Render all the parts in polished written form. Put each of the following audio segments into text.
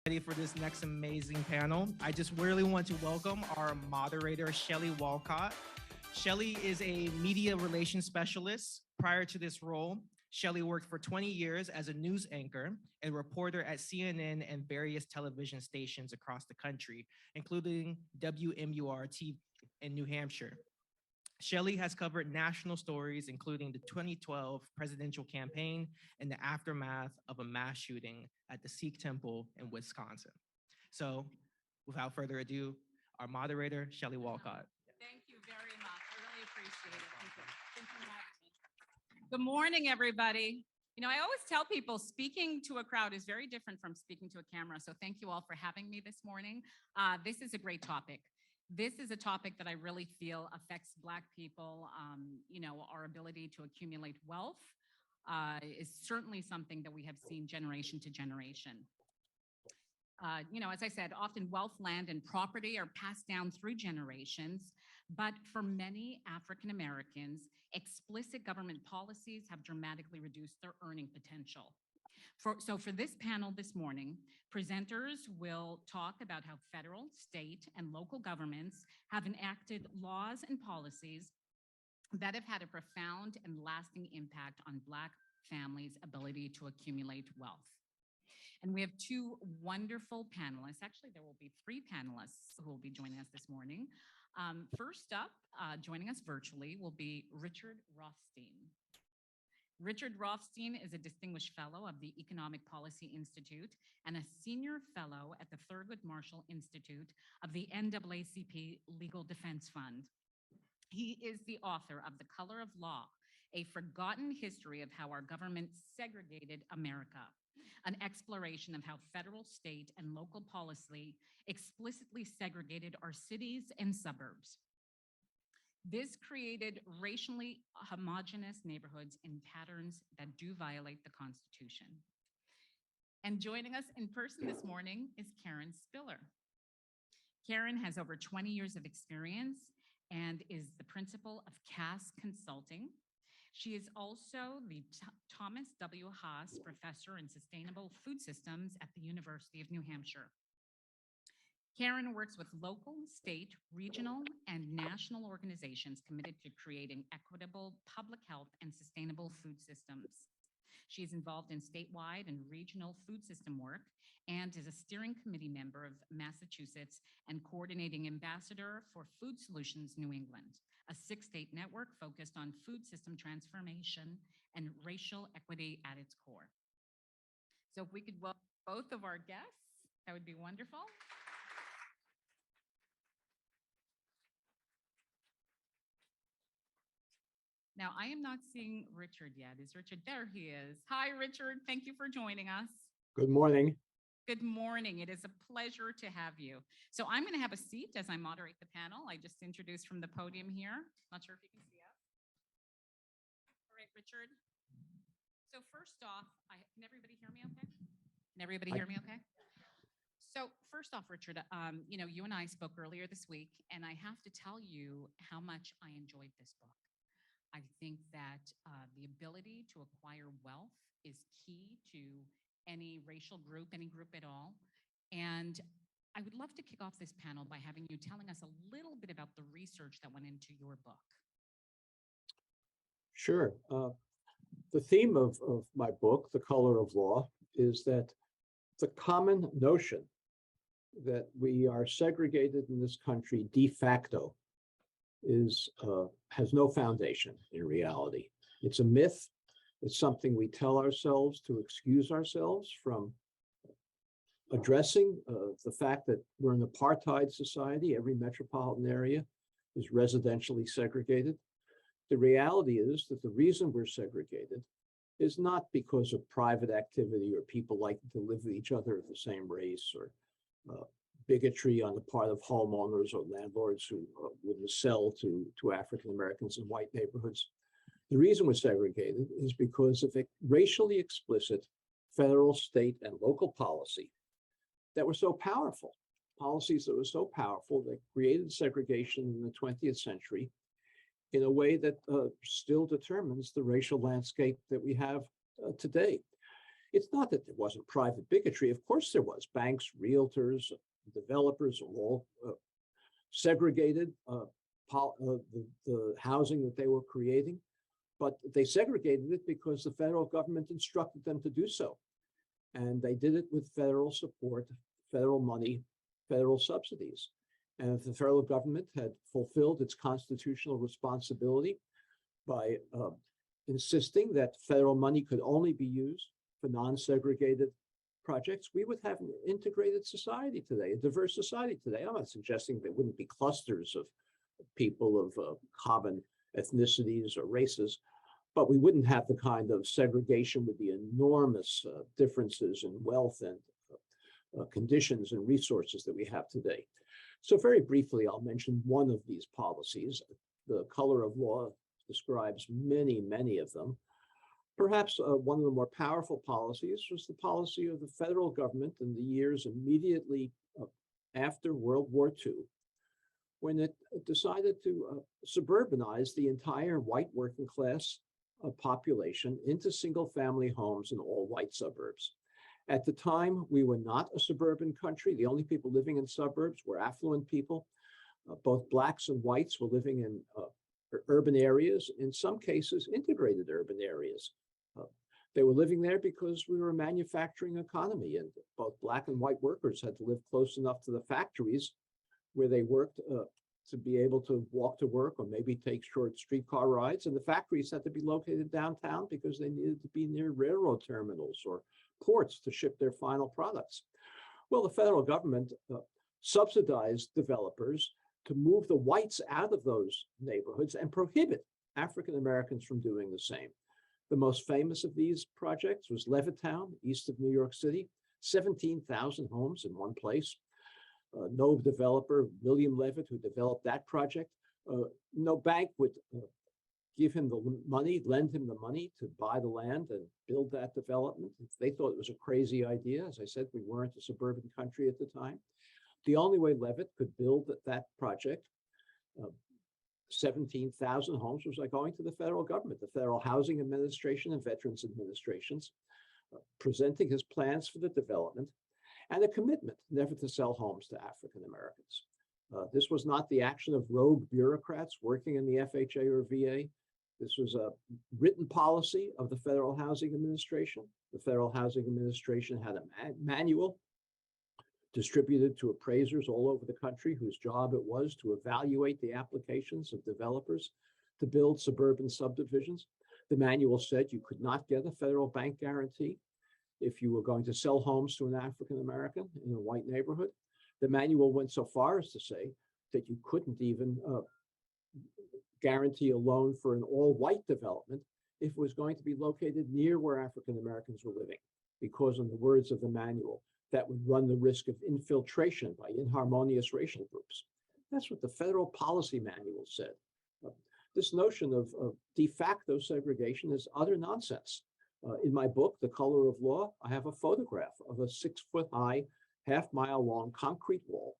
Ready for this next amazing panel. I just really want to welcome our moderator, Shelly Walcott. Shelly is a media relations specialist. Prior to this role, Shelly worked for 20 years as a news anchor and reporter at CNN and various television stations across the country, including WMUR TV in New Hampshire. Shelley has covered national stories, including the 2012 presidential campaign and the aftermath of a mass shooting at the Sikh temple in Wisconsin. So, without further ado, our moderator, Shelley Walcott. Thank you very much. I really appreciate it. Thank you. Thank you for having me. Good morning, everybody. You know, I always tell people speaking to a crowd is very different from speaking to a camera. So thank you all for having me this morning. This is a great topic. This is a topic that I really feel affects Black people. You know, our ability to accumulate wealth is certainly something that we have seen generation to generation. You know, as I said, often wealth, land, and property are passed down through generations, but for many African Americans, explicit government policies have dramatically reduced their earning potential. So for this panel this morning, presenters will talk about how federal, state, and local governments have enacted laws and policies that have had a profound and lasting impact on Black families' ability to accumulate wealth. And we have two wonderful panelists. Actually, there will be three panelists who will be joining us this morning. First up, joining us virtually will be Richard Rothstein. Richard Rothstein is a distinguished fellow of the Economic Policy Institute and a senior fellow at the Thurgood Marshall Institute of the NAACP Legal Defense Fund. He is the author of The Color of Law, a forgotten history of how our government segregated America, an exploration of how federal, state, and local policy explicitly segregated our cities and suburbs. This created racially homogenous neighborhoods in patterns that do violate the Constitution. And joining us in person this morning is Karen Spiller. Karen has over 20 years of experience and is the principal of Cass Consulting. She is also the Thomas W. Haas Professor in Sustainable Food Systems at the University of New Hampshire. Karen works with local, state, regional, and national organizations committed to creating equitable public health and sustainable food systems. She is involved in statewide and regional food system work and is a steering committee member of Massachusetts and coordinating ambassador for Food Solutions New England, a 6-state network focused on food system transformation and racial equity at its core. So if we could welcome both of our guests, that would be wonderful. Now, I am not seeing Richard yet. Is Richard? There he is. Hi, Richard. Thank you for joining us. Good morning. Good morning. It is a pleasure to have you. So I'm going to have a seat as I moderate the panel. I just introduced from the podium here. Not sure if you can see us. All right, Richard. So first off, can everybody hear me okay? Can everybody hear me okay? So first off, Richard, you know, you and I spoke earlier this week, and I have to tell you how much I enjoyed this book. I think that the ability to acquire wealth is key to any racial group, any group at all. And I would love to kick off this panel by having you telling us a little bit about the research that went into your book. Sure. The theme of my book, The Color of Law, is that the common notion that we are segregated in this country de facto has no foundation in reality. It's a myth. It's something we tell ourselves to excuse ourselves from addressing the fact that we're an apartheid society. Every metropolitan area is residentially segregated. The reality is that the reason we're segregated is not because of private activity or people liking to live with each other of the same race or bigotry on the part of homeowners or landlords who wouldn't sell to African Americans in white neighborhoods. The reason we're segregated is because of a racially explicit federal, state, and local policy that were so powerful, policies that were so powerful that created segregation in the 20th century in a way that still determines the racial landscape that we have today. It's not that there wasn't private bigotry. Of course there was. Banks, realtors, developers all segregated the housing that they were creating, but they segregated it because the federal government instructed them to do so. And they did it with federal support, federal money, federal subsidies. And if the federal government had fulfilled its constitutional responsibility by insisting that federal money could only be used for non-segregated projects, we would have an integrated society today, a diverse society today. I'm not suggesting there wouldn't be clusters of people of common ethnicities or races, but we wouldn't have the kind of segregation with the enormous differences in wealth and conditions and resources that we have today. So very briefly, I'll mention one of these policies. The color of law describes many, many of them. Perhaps one of the more powerful policies was the policy of the federal government in the years immediately after World War II, when it decided to suburbanize the entire white working class population into single-family homes in all white suburbs. At the time, we were not a suburban country. The only people living in suburbs were affluent people. Both blacks and whites were living in urban areas, in some cases, integrated urban areas. They were living there because we were a manufacturing economy, and both black and white workers had to live close enough to the factories where they worked to be able to walk to work or maybe take short streetcar rides. And the factories had to be located downtown because they needed to be near railroad terminals or ports to ship their final products. Well, the federal government subsidized developers to move the whites out of those neighborhoods and prohibit African Americans from doing the same. The most famous of these projects was Levittown, east of New York City, 17,000 homes in one place. No developer, William Levitt, who developed that project, no bank would give him the money, lend him the money to buy the land and build that development. They thought it was a crazy idea. As I said, we weren't a suburban country at the time. The only way Levitt could build that project, 17,000 homes, was by going to the federal government, the Federal Housing Administration and Veterans Administrations, presenting his plans for the development and a commitment never to sell homes to African Americans. This was not the action of rogue bureaucrats working in the FHA or VA. This was a written policy of the Federal Housing Administration. The Federal Housing Administration had a manual distributed to appraisers all over the country whose job it was to evaluate the applications of developers to build suburban subdivisions. The manual said you could not get a federal bank guarantee if you were going to sell homes to an African American in a white neighborhood. The manual went so far as to say that you couldn't even guarantee a loan for an all-white development if it was going to be located near where African Americans were living, because in the words of the manual, that would run the risk of infiltration by inharmonious racial groups. That's what the federal policy manual said. This notion of de facto segregation is utter nonsense. In my book, The Color of Law, I have a photograph of a 6-foot-high, half-mile-long concrete wall.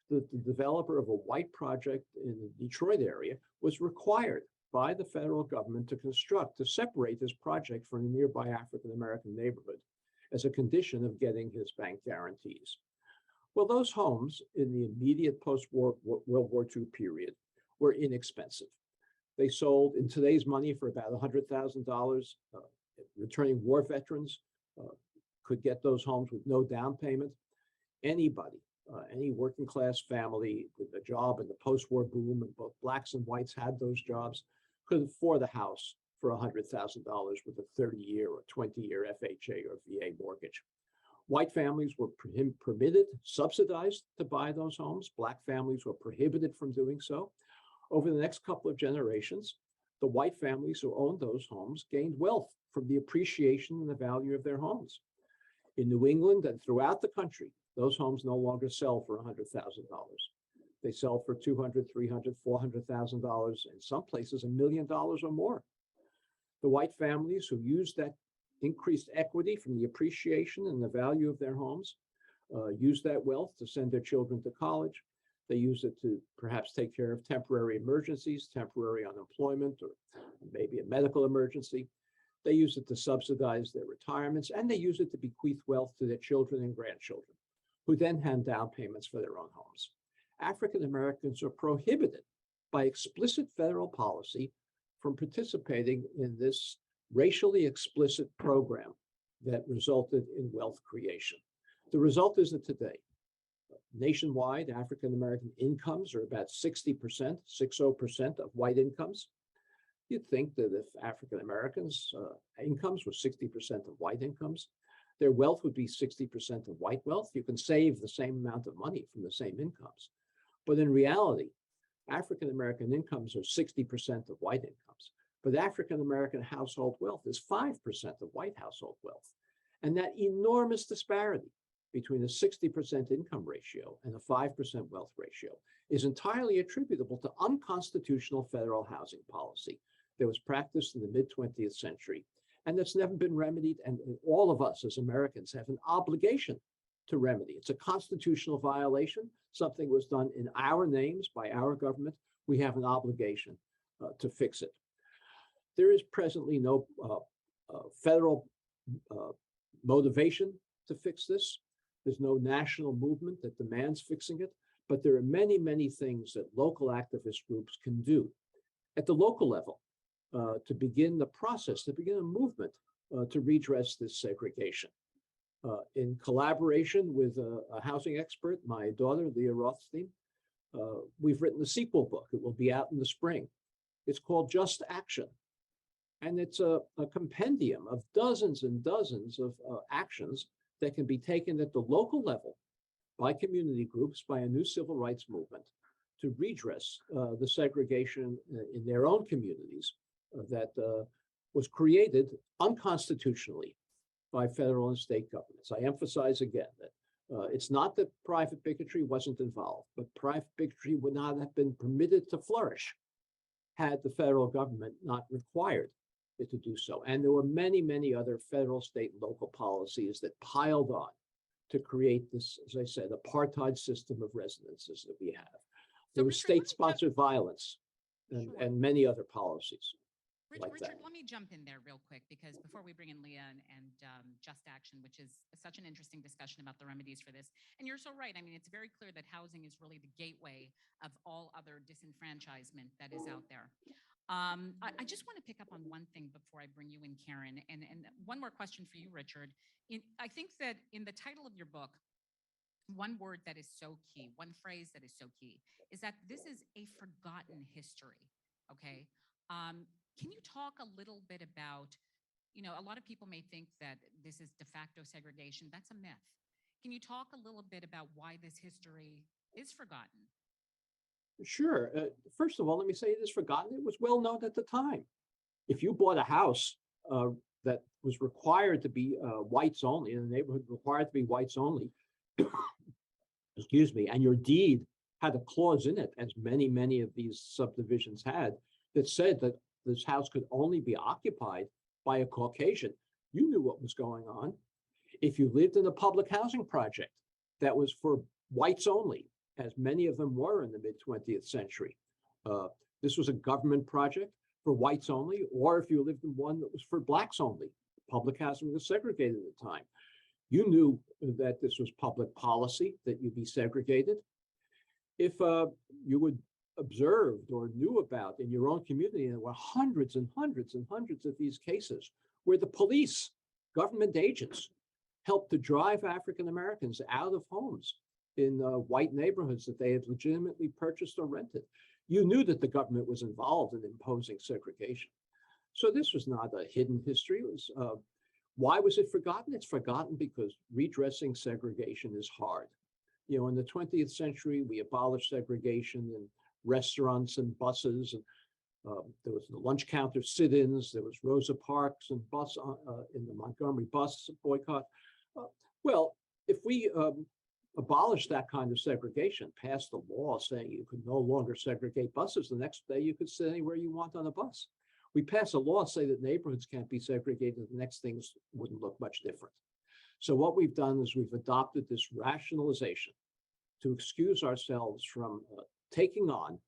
The developer of a white project in the Detroit area was required by the federal government to construct, to separate this project from a nearby African-American neighborhood as a condition of getting his bank guarantees. Well, those homes in the immediate post-World War II period were inexpensive. They sold in today's money for about $100,000. Returning war veterans could get those homes with no down payment. Anybody, any working class family with a job in the post-war boom, and both blacks and whites had those jobs, could afford a house for $100,000 with a 30-year or 20-year FHA or VA mortgage. White families were permitted, subsidized to buy those homes. Black families were prohibited from doing so. Over the next couple of generations, the white families who owned those homes gained wealth from the appreciation and the value of their homes. In New England and throughout the country, those homes no longer sell for $100,000. They sell for $200,000, $300,000, $400,000, in some places $1 million or more. The white families who used that increased equity from the appreciation and the value of their homes used that wealth to send their children to college. They used it to perhaps take care of temporary emergencies, temporary unemployment, or maybe a medical emergency. They use it to subsidize their retirements, and they use it to bequeath wealth to their children and grandchildren, who then hand down payments for their own homes. African Americans are prohibited by explicit federal policy from participating in this racially explicit program that resulted in wealth creation. The result is that today, nationwide, African American incomes are about 60%, 60% of white incomes. You'd think that if African Americans' incomes were 60% of white incomes, their wealth would be 60% of white wealth. You can save the same amount of money from the same incomes. But in reality, African American incomes are 60% of white incomes. But African American household wealth is 5% of white household wealth. And that enormous disparity between a 60% income ratio and a 5% wealth ratio is entirely attributable to unconstitutional federal housing policy that was practiced in the mid-20th century, and that's never been remedied. And all of us as Americans have an obligation to remedy. It's a constitutional violation. Something was done in our names by our government. We have an obligation to fix it. There is presently no federal motivation to fix this. There's no national movement that demands fixing it, but there are many, many things that local activist groups can do at the local level to begin the process, to begin a movement to redress this segregation. In collaboration with a housing expert, my daughter, Leah Rothstein, we've written a sequel book. It will be out in the spring. It's called Just Action. And it's a compendium of dozens and dozens of actions that can be taken at the local level by community groups, by a new civil rights movement to redress the segregation in their own communities that was created unconstitutionally by federal and state governments. I emphasize again that it's not that private bigotry wasn't involved, but private bigotry would not have been permitted to flourish had the federal government not required it to do so. And there were many, many other federal, state, and local policies that piled on to create this, as I said, apartheid system of residences that we have. There was state-sponsored violence and many other policies. Richard, let me jump in there real quick, because before we bring in Leah and Just Action, which is such an interesting discussion about the remedies for this. And you're so right. I mean, it's very clear that housing is really the gateway of all other disenfranchisement that is out there. I just want to pick up on one thing before I bring you in, Karen, and one more question for you, Richard. I think that in the title of your book, one word that is so key, one phrase that is so key, is that this is a forgotten history, okay? Can you talk a little bit about, a lot of people may think that this is de facto segregation. That's a myth. Can you talk a little bit about why this history is forgotten? Sure. First of all, let me say it is forgotten. It was well known at the time. If you bought a house that was required to be whites only, in a neighborhood required to be whites only, excuse me, and your deed had a clause in it, as many, many of these subdivisions had, that said that this house could only be occupied by a Caucasian, you knew what was going on. If you lived in a public housing project that was for whites only, as many of them were in the mid-20th century, this was a government project for whites only, or if you lived in one that was for blacks only, public housing was segregated at the time. You knew that this was public policy, that you'd be segregated. If you would observed or knew about in your own community, and there were hundreds and hundreds and hundreds of these cases where the police, government agents, helped to drive African Americans out of homes in white neighborhoods that they had legitimately purchased or rented. You knew that the government was involved in imposing segregation. So this was not a hidden history. It was, why was it forgotten? It's forgotten because redressing segregation is hard. In the 20th century, we abolished segregation in restaurants and buses, and there was the lunch counter sit-ins, there was Rosa Parks and bus in the Montgomery bus boycott. Well, if we abolished that kind of segregation, passed a law saying you could no longer segregate buses, the next day you could sit anywhere you want on a bus. We pass a law say that neighborhoods can't be segregated, the next things wouldn't look much different. So what we've done is we've adopted this rationalization to excuse ourselves from taking on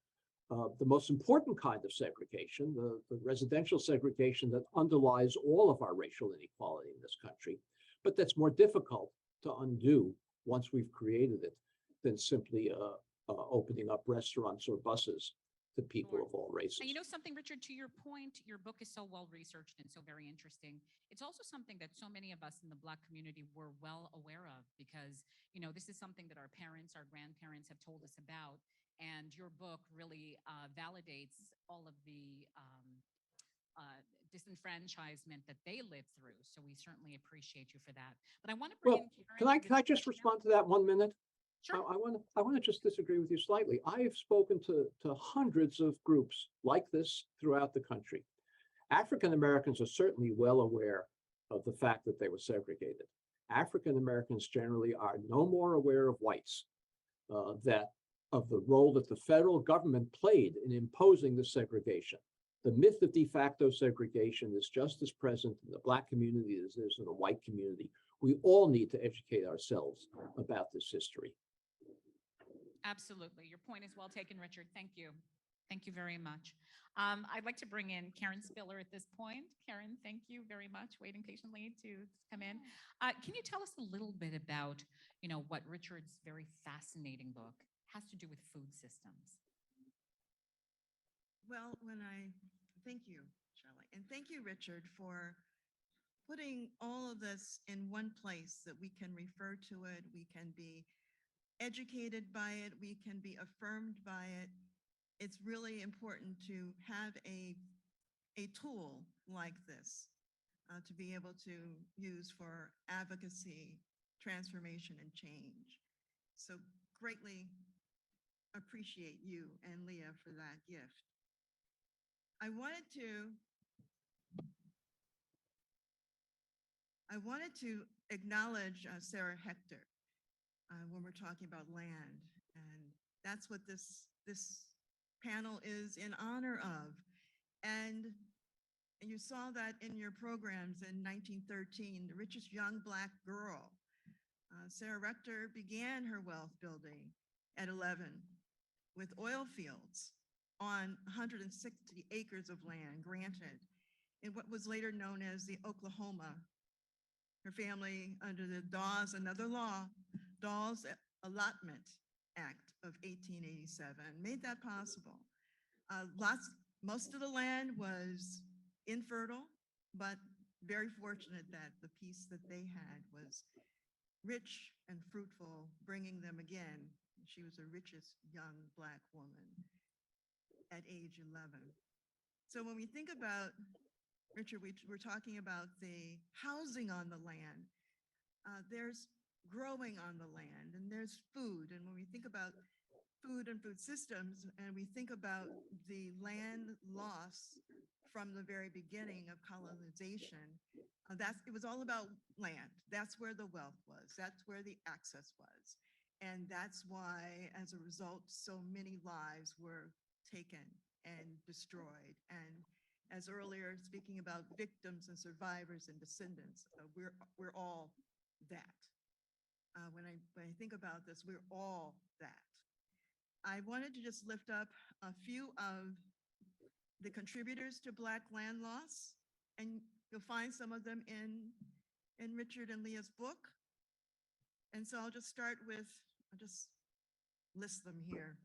the most important kind of segregation, the residential segregation that underlies all of our racial inequality in this country, but that's more difficult to undo once we've created it than simply opening up restaurants or buses to people Sure. of all races. And you know something, Richard, to your point, your book is so well researched and so very interesting. It's also something that so many of us in the Black community were well aware of because, you know, this is something that our parents, our grandparents have told us about. And your book really validates all of the disenfranchisement that they lived through. So we certainly appreciate you for that. But I want to bring Well, in Karen. can I just respond to that 1 minute? Sure. I want to just disagree with you slightly. I have spoken to hundreds of groups like this throughout the country. African Americans are certainly well aware of the fact that they were segregated. African Americans generally are no more aware of whites, that of the role that the federal government played in imposing the segregation. The myth of de facto segregation is just as present in the Black community as it is in the white community. We all need to educate ourselves about this history. Absolutely. Your point is well taken, Richard. Thank you. Thank you very much. I'd like to bring in Karen Spiller at this point. Karen, thank you very much, waiting patiently to come in. Can you tell us a little bit about, you know, what Richard's very fascinating book has to do with food systems? Well, thank you, Shelley, and thank you, Richard, for putting all of this in one place that we can refer to it, we can be educated by it, we can be affirmed by it. It's really important to have a tool like this to be able to use for advocacy, transformation, and change. So greatly appreciate you and Leah for that gift. I wanted to acknowledge Sarah Hector when we're talking about land, and that's what this panel is in honor of. And you saw that in your programs in 1913, the richest young Black girl. Sarah Hector began her wealth building at 11 with oil fields on 160 acres of land granted in what was later known as the Oklahoma. Her family, under the Dawes, another law, Dawes Allotment Act of 1887, made that possible. Most of the land was infertile, but very fortunate that the piece that they had was rich and fruitful, bringing them again. She was the richest young Black woman at age 11. So when we think about, Richard, we're talking about the housing on the land. There's growing on the land, and there's food. And when we think about food and food systems, and we think about the land loss from the very beginning of colonization, it was all about land. That's where the wealth was. That's where the access was. And that's why, as a result, so many lives were taken and destroyed. And as earlier, speaking about victims and survivors and descendants, we're all that. When I think about this, we're all that. I wanted to just lift up a few of the contributors to Black land loss, and you'll find some of them in Richard and Leah's book. And so I'll just list them here.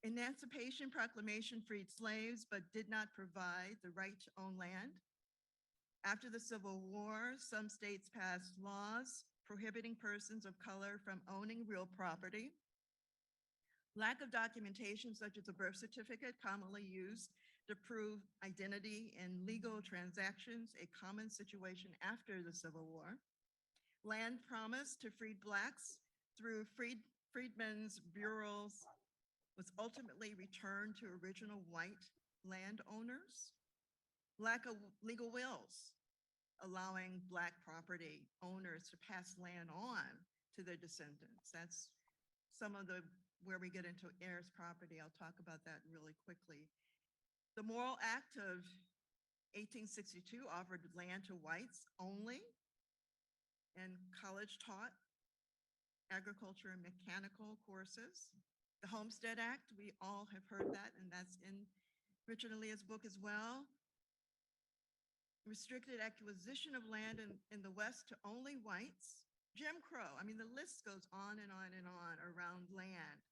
Emancipation Proclamation freed slaves, but did not provide the right to own land. After the Civil War, some states passed laws prohibiting persons of color from owning real property. Lack of documentation, such as a birth certificate, commonly used to prove identity in legal transactions, a common situation after the Civil War. Land promised to freed Blacks through freedmen's bureaus was ultimately returned to original white landowners. Lack of legal wills, allowing Black property owners to pass land on to their descendants. That's some of where we get into heirs property. I'll talk about that really quickly. The Morrill Act of 1862 offered land to whites only, and college taught agriculture and mechanical courses. The Homestead Act, we all have heard that, and that's in Richard and Leah's book as well. Restricted acquisition of land in the West to only whites. Jim Crow, I mean, the list goes on and on and on around land.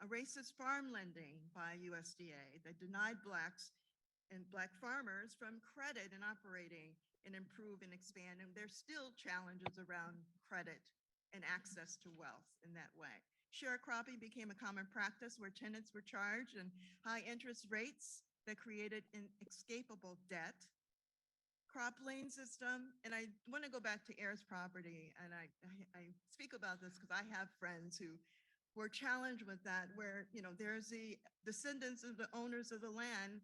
A racist farm lending by USDA that denied Blacks and Black farmers from credit and operating and improve and expand. And there's still challenges around credit and access to wealth in that way. Sharecropping became a common practice where tenants were charged and high interest rates that created inescapable debt. Crop lane system, and I want to go back to heirs property, and I speak about this because I have friends who were challenged with that, where, you know, there's the descendants of the owners of the land,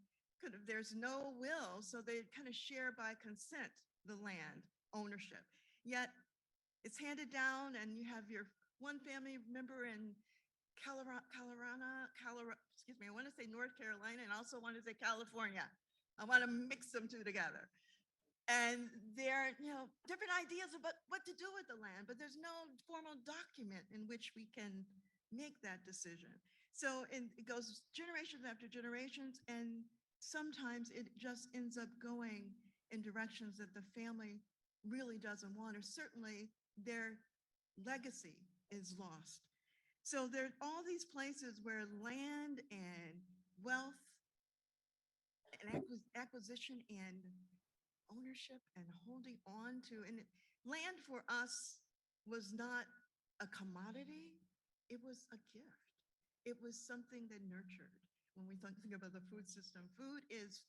there's no will, so they kind of share by consent the land ownership. Yet it's handed down, and you have your one family member in excuse me, I want to say North Carolina, and also want to say California. I want to mix them two together. And there are, you know, different ideas about what to do with the land, but there's no formal document in which we can make that decision. So it goes generations after generations, and sometimes it just ends up going in directions that the family really doesn't want, or certainly their legacy is lost. So there are all these places where land and wealth and acquisition and ownership and holding on to, and land for us was not a commodity, it was a gift. It was something that nurtured. When we think about the food system, food is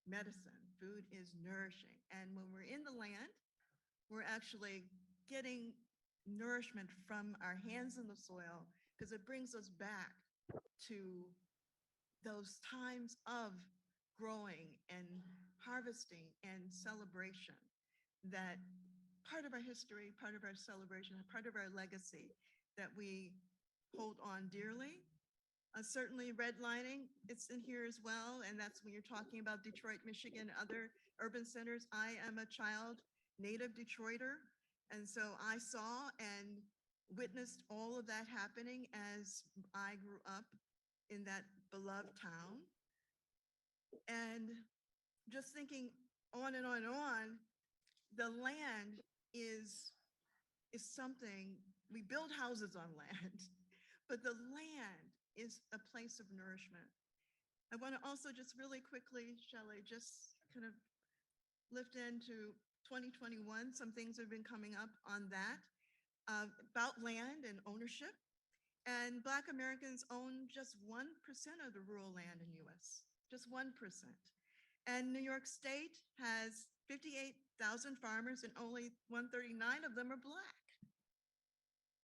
medicine, food is nourishing. And when we're in the land, we're actually getting nourishment from our hands in the soil, because it brings us back to those times of growing and harvesting and celebration, that part of our history, part of our celebration, part of our legacy that we hold on dearly. Certainly redlining, it's in here as well. And that's when you're talking about Detroit, Michigan, other urban centers. I am a child native Detroiter. And so I saw and witnessed all of that happening as I grew up in that beloved town. And just thinking on and on and on, the land is something, we build houses on land, but the land is a place of nourishment. I want to also just really quickly, Shelley, just kind of lift into 2021, some things have been coming up on that, about land and ownership. And Black Americans own just 1% of the rural land in US, just 1%. And New York State has 58,000 farmers and only 139 of them are Black.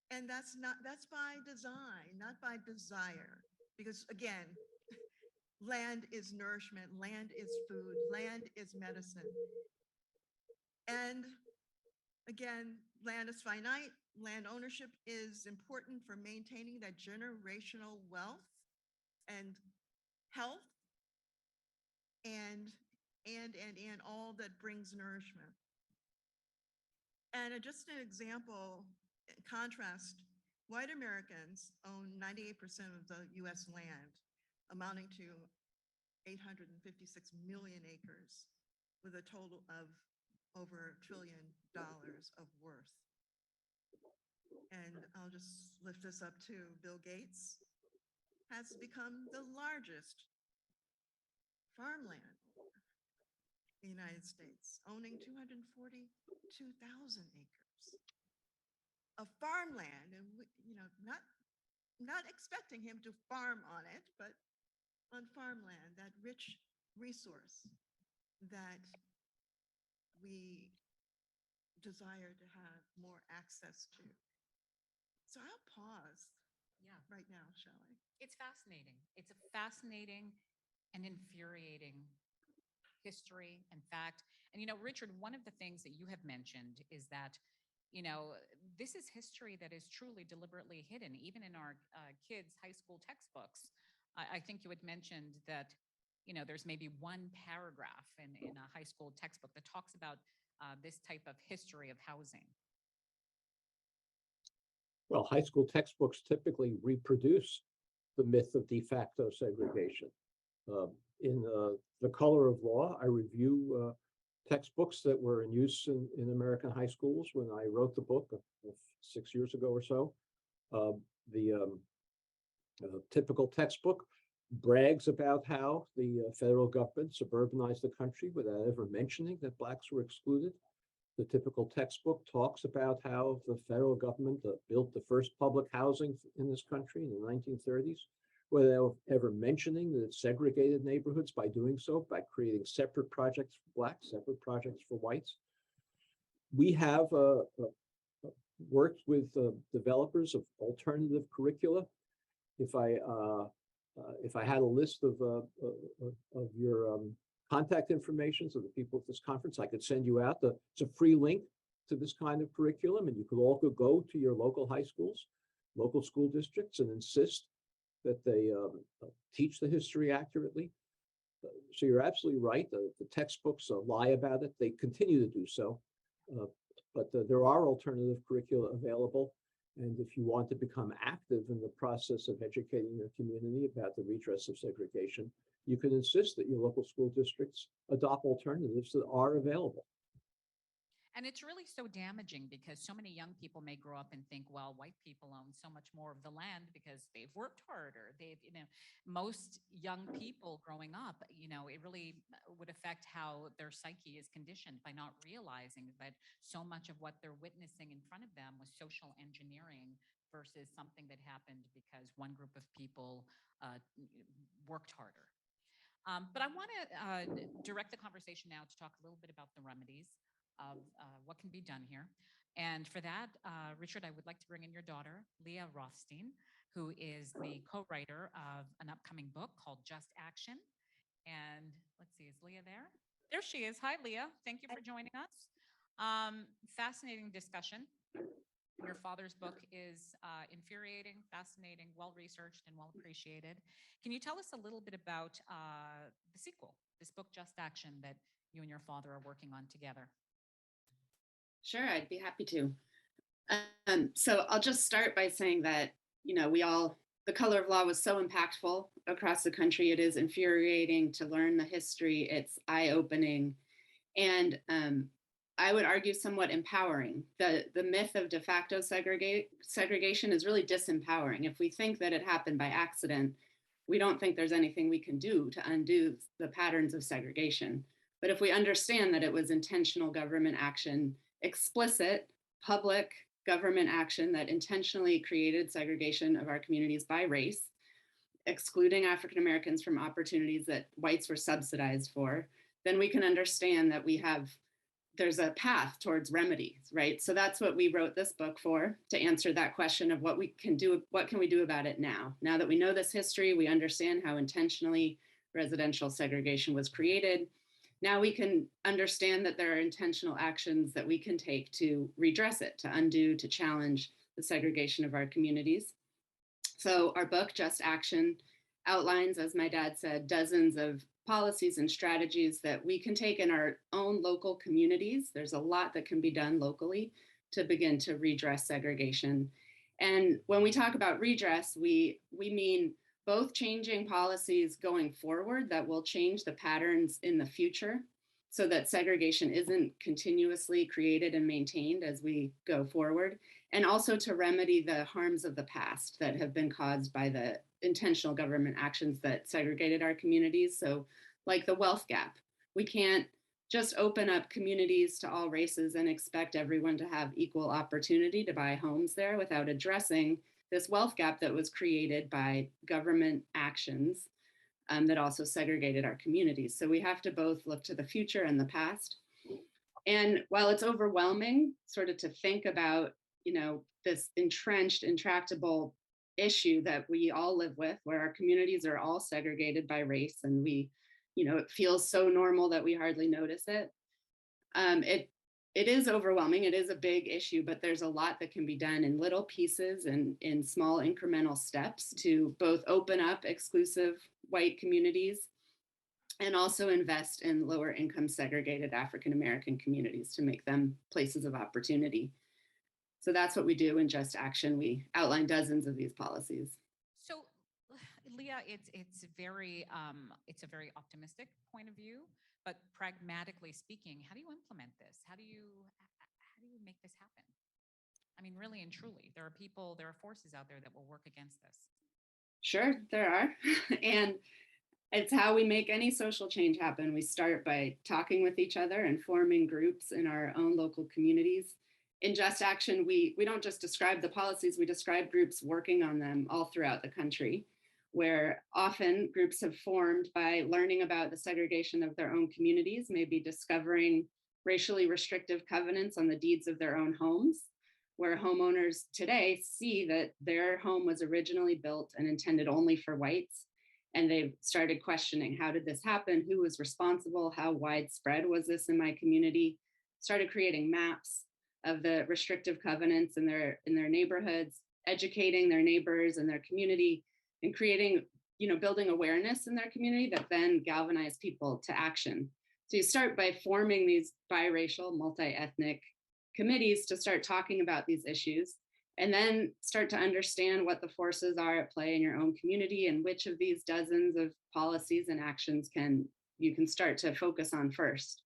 And that's by design, not by desire. Because again, land is nourishment, land is food, land is medicine. And again, land is finite. Land ownership is important for maintaining that generational wealth and health and all that brings nourishment. And just an example, contrast, white Americans own 98% of the US land, amounting to 856 million acres, with a total of over $1 trillion of worth. And I'll just lift this up too. Bill Gates has become the largest farmland in the United States, owning 242,000 acres of farmland. And you know, not expecting him to farm on it, but on farmland, that rich resource that we desire to have more access to. So I'll pause right now, Shelley. It's fascinating. It's a fascinating and infuriating history and fact. And, you know, Richard, one of the things that you have mentioned is that, you know, this is history that is truly deliberately hidden, even in our kids' high school textbooks. I think you had mentioned that, you know, there's maybe one paragraph in a high school textbook that talks about this type of history of housing. Well, high school textbooks typically reproduce the myth of de facto segregation. In The Color of Law, I review textbooks that were in use in American high schools when I wrote the book 6 years ago or so. The typical textbook brags about how the federal government suburbanized the country without ever mentioning that Blacks were excluded. The typical textbook talks about how the federal government built the first public housing in this country in the 1930s, without ever mentioning that it segregated neighborhoods by doing so, by creating separate projects for Blacks, separate projects for whites. We have worked with developers of alternative curricula. If I had a list of your contact information of the people at this conference, I could send you out. It's a free link to this kind of curriculum, and you could all go to your local high schools, local school districts, and insist that they teach the history accurately. So you're absolutely right. The textbooks lie about it. They continue to do so. But there are alternative curricula available. And if you want to become active in the process of educating your community about the redress of segregation, you can insist that your local school districts adopt alternatives that are available. And it's really so damaging because so many young people may grow up and think, well, white people own so much more of the land because they've worked harder. Most young people growing up, it really would affect how their psyche is conditioned by not realizing that so much of what they're witnessing in front of them was social engineering versus something that happened because one group of people worked harder. But I want to direct the conversation now to talk a little bit about the remedies of what can be done here. And for that, Richard, I would like to bring in your daughter, Leah Rothstein, who is the co-writer of an upcoming book called Just Action. And let's see, is Leah there? There she is. Hi, Leah. Thank you for joining us. Fascinating discussion. Your father's book is infuriating, fascinating, well-researched, and well-appreciated. Can you tell us a little bit about the sequel, this book, Just Action, that you and your father are working on together? Sure, I'd be happy to. So I'll just start by saying that, The Color of Law was so impactful across the country. It is infuriating to learn the history. It's eye-opening. And I would argue somewhat empowering. The myth of de facto segregation is really disempowering. If we think that it happened by accident, we don't think there's anything we can do to undo the patterns of segregation. But if we understand that it was intentional government action, explicit public government action that intentionally created segregation of our communities by race, excluding African Americans from opportunities that whites were subsidized for, then we can understand that there's a path towards remedies, right? So that's what we wrote this book for, to answer that question of what can we do about it now? Now that we know this history, we understand how intentionally residential segregation was created. Now we can understand that there are intentional actions that we can take to redress it, to undo, to challenge the segregation of our communities. So our book, Just Action, outlines, as my dad said, dozens of policies and strategies that we can take in our own local communities. There's a lot that can be done locally to begin to redress segregation. And when we talk about redress, we mean both changing policies going forward that will change the patterns in the future so that segregation isn't continuously created and maintained as we go forward, and also to remedy the harms of the past that have been caused by the intentional government actions that segregated our communities. So like the wealth gap, we can't just open up communities to all races and expect everyone to have equal opportunity to buy homes there without addressing this wealth gap that was created by government actions that also segregated our communities. So we have to both look to the future and the past. And while it's overwhelming sort of to think about, this entrenched, intractable issue that we all live with, where our communities are all segregated by race, and it feels so normal that we hardly notice it. It is overwhelming. It is a big issue, but there's a lot that can be done in little pieces and in small incremental steps to both open up exclusive white communities and also invest in lower income segregated African American communities to make them places of opportunity. So that's what we do in Just Action. We outline dozens of these policies. So Leah, it's a very optimistic point of view, but pragmatically speaking, how do you implement this? How do you make this happen? I mean, really and truly, there are forces out there that will work against this. Sure, there are. And it's how we make any social change happen. We start by talking with each other and forming groups in our own local communities. In Just Action, we don't just describe the policies, we describe groups working on them all throughout the country, where often groups have formed by learning about the segregation of their own communities, maybe discovering racially restrictive covenants on the deeds of their own homes, where homeowners today see that their home was originally built and intended only for whites. And they've started questioning, how did this happen? Who was responsible? How widespread was this in my community? Started creating maps of the restrictive covenants in their neighborhoods, educating their neighbors and their community, and creating, building awareness in their community that then galvanize people to action. So you start by forming these biracial, multi-ethnic committees to start talking about these issues, and then start to understand what the forces are at play in your own community and which of these dozens of policies and actions you can start to focus on first.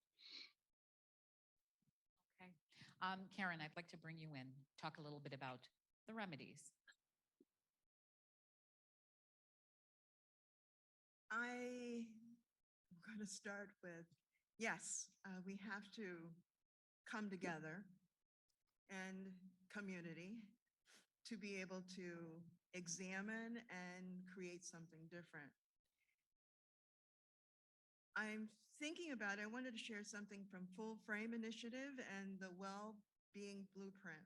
Okay. Karen, I'd like to bring you in, talk a little bit about the remedies. I'm going to start with, yes, we have to come together and community to be able to examine and create something different. I'm thinking about, I wanted to share something from Full Frame Initiative and the Well-Being Blueprint.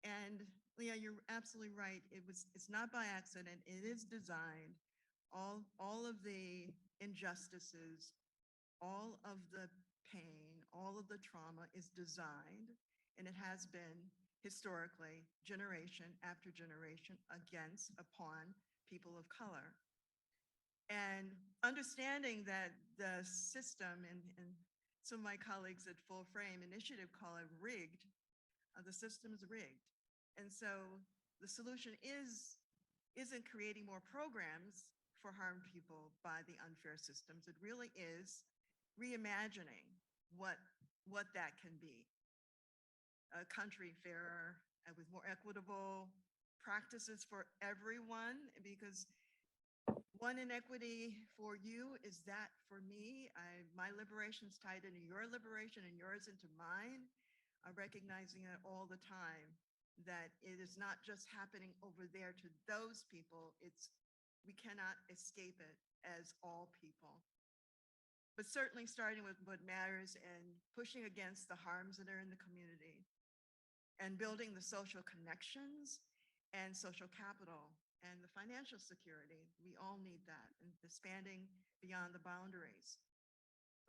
And Leah, you're absolutely right. It's not by accident. It is designed. All of the injustices, all of the pain, all of the trauma is designed, and it has been historically, generation after generation, upon people of color. And understanding that the system, and some of my colleagues at Full Frame Initiative call it rigged, the system is rigged. And so the solution isn't creating more programs for harmed people by the unfair systems. It really is reimagining what that can be. A country fairer with more equitable practices for everyone, because one inequity for you is that for me. My liberation's tied into your liberation and yours into mine. Recognizing it all the time, that it is not just happening over there to those people. We cannot escape it as all people. But certainly starting with what matters and pushing against the harms that are in the community and building the social connections and social capital and the financial security. We all need that, and expanding beyond the boundaries.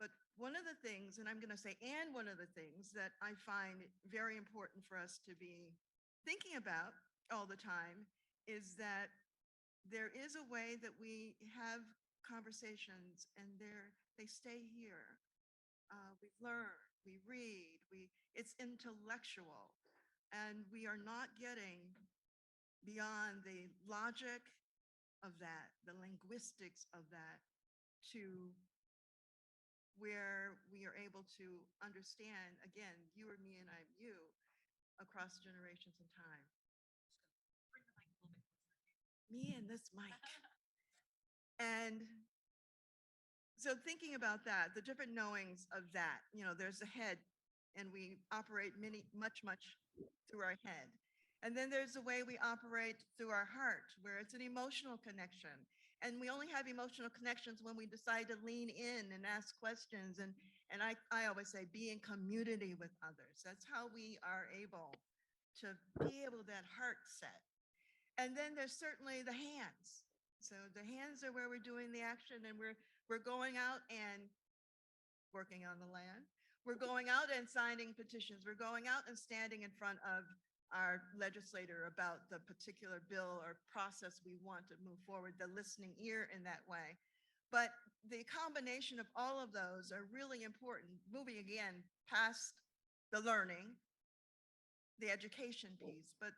But one of the things, and I'm going to say, and one of the things that I find very important for us to be thinking about all the time is that there is a way that we have conversations and they stay here. We learn, we read, it's intellectual, and we are not getting beyond the logic of that, the linguistics of that, to where we are able to understand, again, you are me and I'm you, across generations and time. Bring the mic a little bit closer. Me and this mic. And so thinking about that, the different knowings of that, there's a head, and we operate much through our head. And then there's the way we operate through our heart, where it's an emotional connection. And we only have emotional connections when we decide to lean in and ask questions. And I always say, be in community with others. That's how we are able to be able to that heart set. And then there's certainly the hands. So the hands are where we're doing the action, and we're going out and working on the land. We're going out and signing petitions. We're going out and standing in front of our legislator about the particular bill or process we want to move forward, the listening ear in that way. But the combination of all of those are really important, moving again past the learning, the education piece, but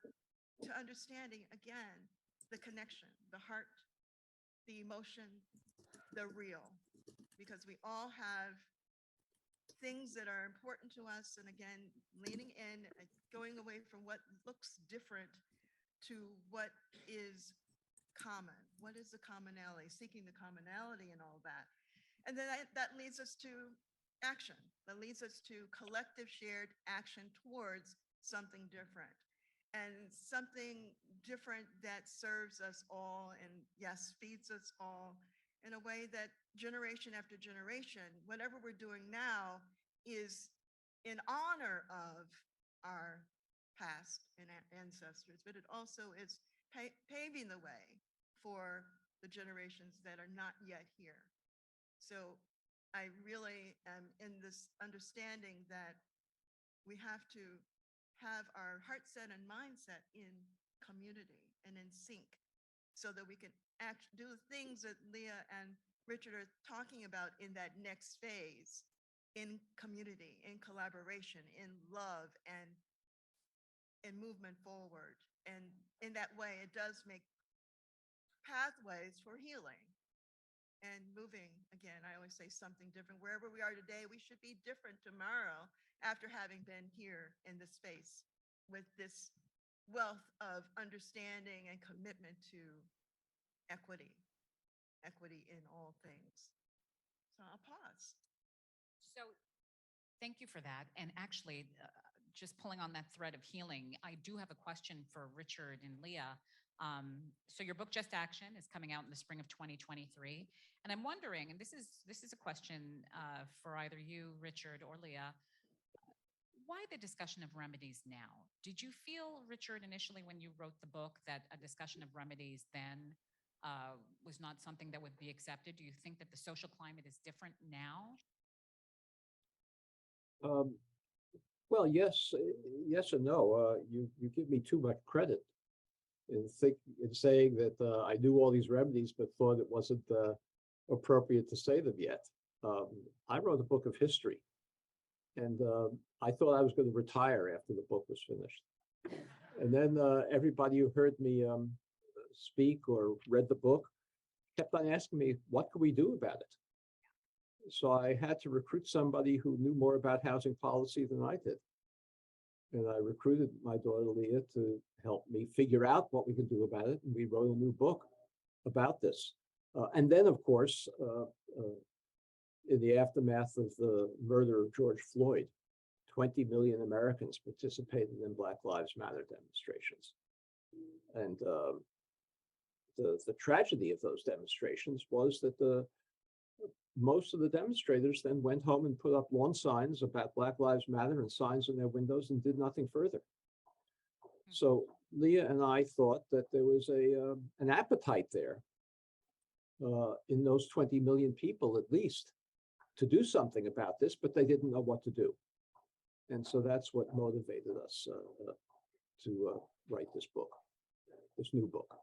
to understanding again, the connection, the heart the emotion, the real, because we all have things that are important to us. And again, leaning in, going away from what looks different to what is common. What is the commonality? Seeking the commonality and all that. And then that leads us to action. That leads us to collective shared action towards something different. And something different that serves us all and, yes, feeds us all in a way that generation after generation, whatever we're doing now is in honor of our past and ancestors, but it also is paving the way for the generations that are not yet here. So I really am in this understanding that we have to have our heart set and mindset in community and in sync so that we can do the things that Leah and Richard are talking about in that next phase, in community, in collaboration, in love, and movement forward. And in that way, it does make pathways for healing and moving. Again, I always say something different. Wherever we are today, we should be different tomorrow after having been here in this space with this wealth of understanding and commitment to equity in all things. So I'll pause. So thank you for that. And actually, just pulling on that thread of healing, I do have a question for Richard and Leah. So your book, Just Action, is coming out in the spring of 2023. And I'm wondering, and this is a question for either you, Richard, or Leah, why the discussion of remedies now? Did you feel, Richard, initially when you wrote the book that a discussion of remedies then was not something that would be accepted? Do you think that the social climate is different now? Well, yes and no. You give me too much credit in saying that I knew all these remedies, but thought it wasn't appropriate to say them yet. I wrote a book of history, and I thought I was going to retire after the book was finished. And then everybody who heard me speak or read the book kept on asking me, what can we do about it? So I had to recruit somebody who knew more about housing policy than I did. And I recruited my daughter Leah to help me figure out what we could do about it. And we wrote a new book about this. And then, of course, in the aftermath of the murder of George Floyd, 20 million Americans participated in Black Lives Matter demonstrations. And the tragedy of those demonstrations was that most of the demonstrators then went home and put up lawn signs about Black Lives Matter and signs in their windows and did nothing further. So Leah and I thought that there was an appetite there in those 20 million people, at least, to do something about this, but they didn't know what to do. And so that's what motivated us to write this book, this new book.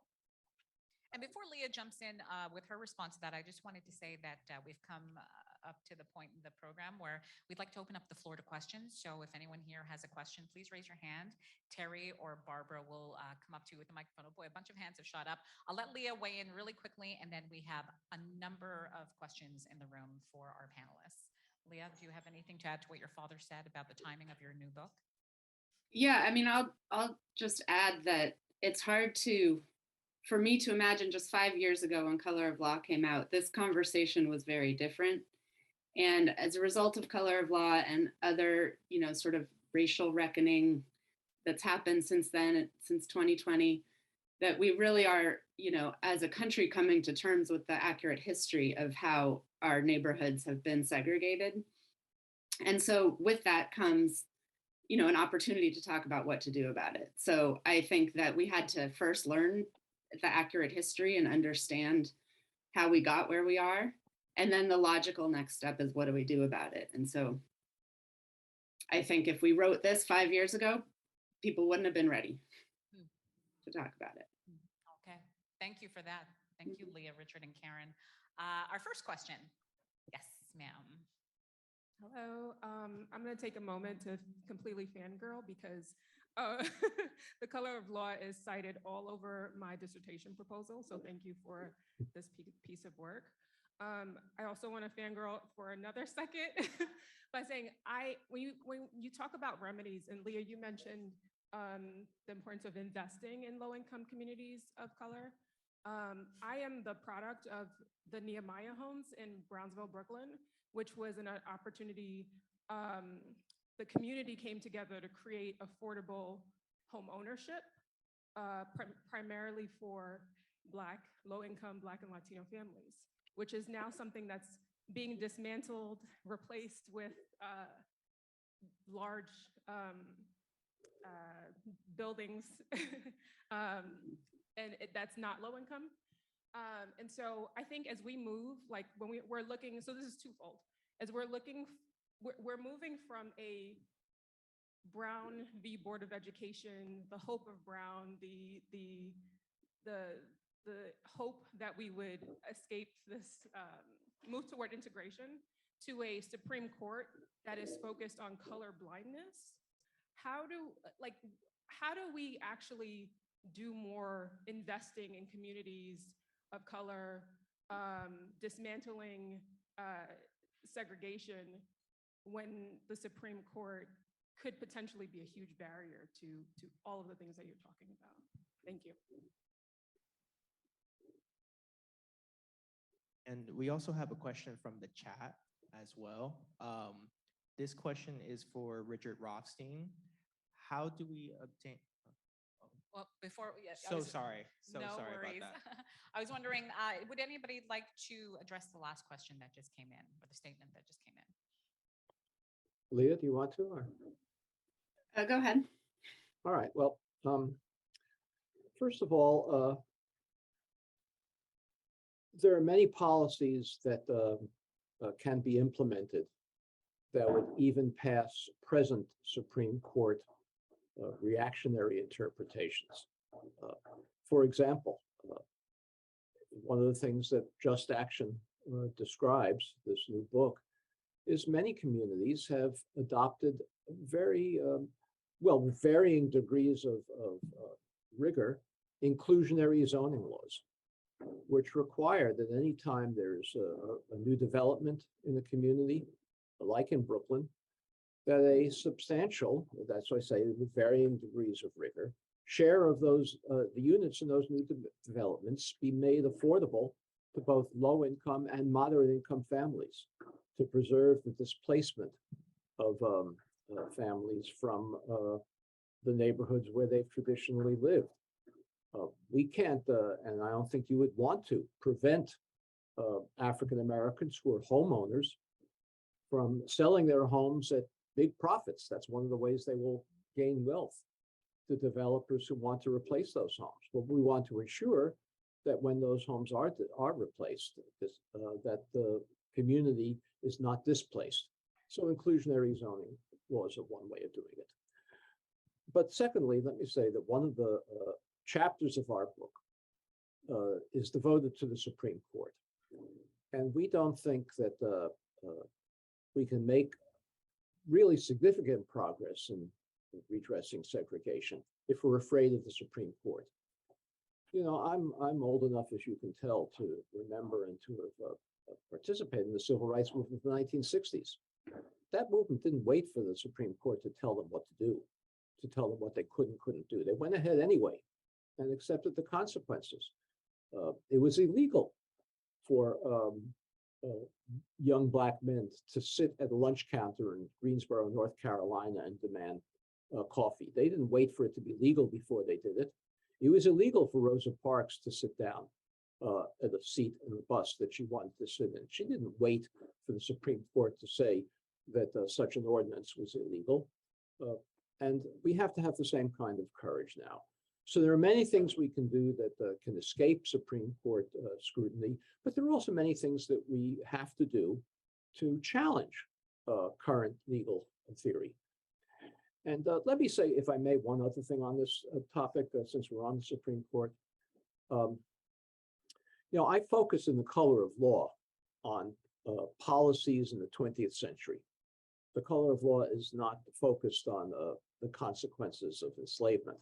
And before Leah jumps in with her response to that, I just wanted to say that we've come up to the point in the program where we'd like to open up the floor to questions. So if anyone here has a question, please raise your hand. Terry or Barbara will come up to you with the microphone. Oh boy, a bunch of hands have shot up. I'll let Leah weigh in really quickly, and then we have a number of questions in the room for our panelists. Leah, do you have anything to add to what your father said about the timing of your new book? Yeah, I mean, I'll just add that it's hard for me to imagine just 5 years ago when Color of Law came out, this conversation was very different. And as a result of Color of Law and other, sort of racial reckoning that's happened since then, since 2020, that we really are, as a country coming to terms with the accurate history of how our neighborhoods have been segregated. And so with that comes, an opportunity to talk about what to do about it. So I think that we had to first learn the accurate history and understand how we got where we are. And then the logical next step is, what do we do about it? And so I think if we wrote this 5 years ago, people wouldn't have been ready to talk about it. Okay, thank you for that. Thank you, Leah, Richard, and Karen. Our first question. Yes, ma'am. Hello, I'm going to take a moment to completely fangirl because Uh, the color of law is cited all over my dissertation proposal, so thank you for this piece of work. I also want to fangirl for another second by saying when you talk about remedies, and Leah, you mentioned the importance of investing in low-income communities of color. I am the product of the Nehemiah homes in Brownsville, Brooklyn, which was an opportunity. The community came together to create affordable home ownership, primarily for Black, low-income Black and Latino families, which is now something that's being dismantled, replaced with large buildings, and that's not low-income. And so I think as we move, like when we're looking, so this is twofold. As we're looking, we're moving from a Brown v. Board of Education, the hope of Brown, the hope that we would escape this, move toward integration, to a Supreme Court that is focused on color blindness. How do we actually do more investing in communities of color, dismantling segregation, when the Supreme Court could potentially be a huge barrier to all of the things that you're talking about? Thank you. And we also have a question from the chat as well. This question is for Richard Rothstein. How do we obtain? Well, before, yes. So sorry No about worries. that. I was wondering, would anybody like to address the last question that just came in, or the statement that just came in? Leah, do you want to? Or? Go ahead. All right. Well, first of all, there are many policies that can be implemented that would even pass present Supreme Court reactionary interpretations. For example, one of the things that Just Action describes, this new book, is many communities have adopted very, with varying degrees of rigor, inclusionary zoning laws, which require that any time there's a new development in the community, like in Brooklyn, that a substantial, that's why I say with varying degrees of rigor, share of those, the units in those new developments be made affordable to both low income and moderate income families, to preserve the displacement of families from the neighborhoods where they've traditionally lived. We can't, and I don't think you would want to, prevent African Americans who are homeowners from selling their homes at big profits. That's one of the ways they will gain wealth, to developers who want to replace those homes. But we want to ensure that when those homes are replaced, that the community is not displaced. So inclusionary zoning laws are one way of doing it. But secondly, let me say that one of the chapters of our book is devoted to the Supreme Court. And we don't think that we can make really significant progress in redressing segregation if we're afraid of the Supreme Court. You know, I'm old enough, as you can tell, to remember and to have participated in the civil rights movement of the 1960s. That movement didn't wait for the Supreme Court to tell them what to do, to tell them what they could and couldn't do. They went ahead anyway and accepted the consequences. It was illegal for young Black men to sit at a lunch counter in Greensboro, North Carolina, and demand coffee. They didn't wait for it to be legal before they did it. It was illegal for Rosa Parks to sit down at a seat in the bus that she wanted to sit in. She didn't wait for the Supreme Court to say that such an ordinance was illegal. And we have to have the same kind of courage now. So there are many things we can do that can escape Supreme Court scrutiny, but there are also many things that we have to do to challenge current legal theory. And let me say, if I may, one other thing on this topic, since we're on the Supreme Court. You know, I focus in The Color of Law on policies in the 20th century. The Color of Law is not focused on the consequences of enslavement.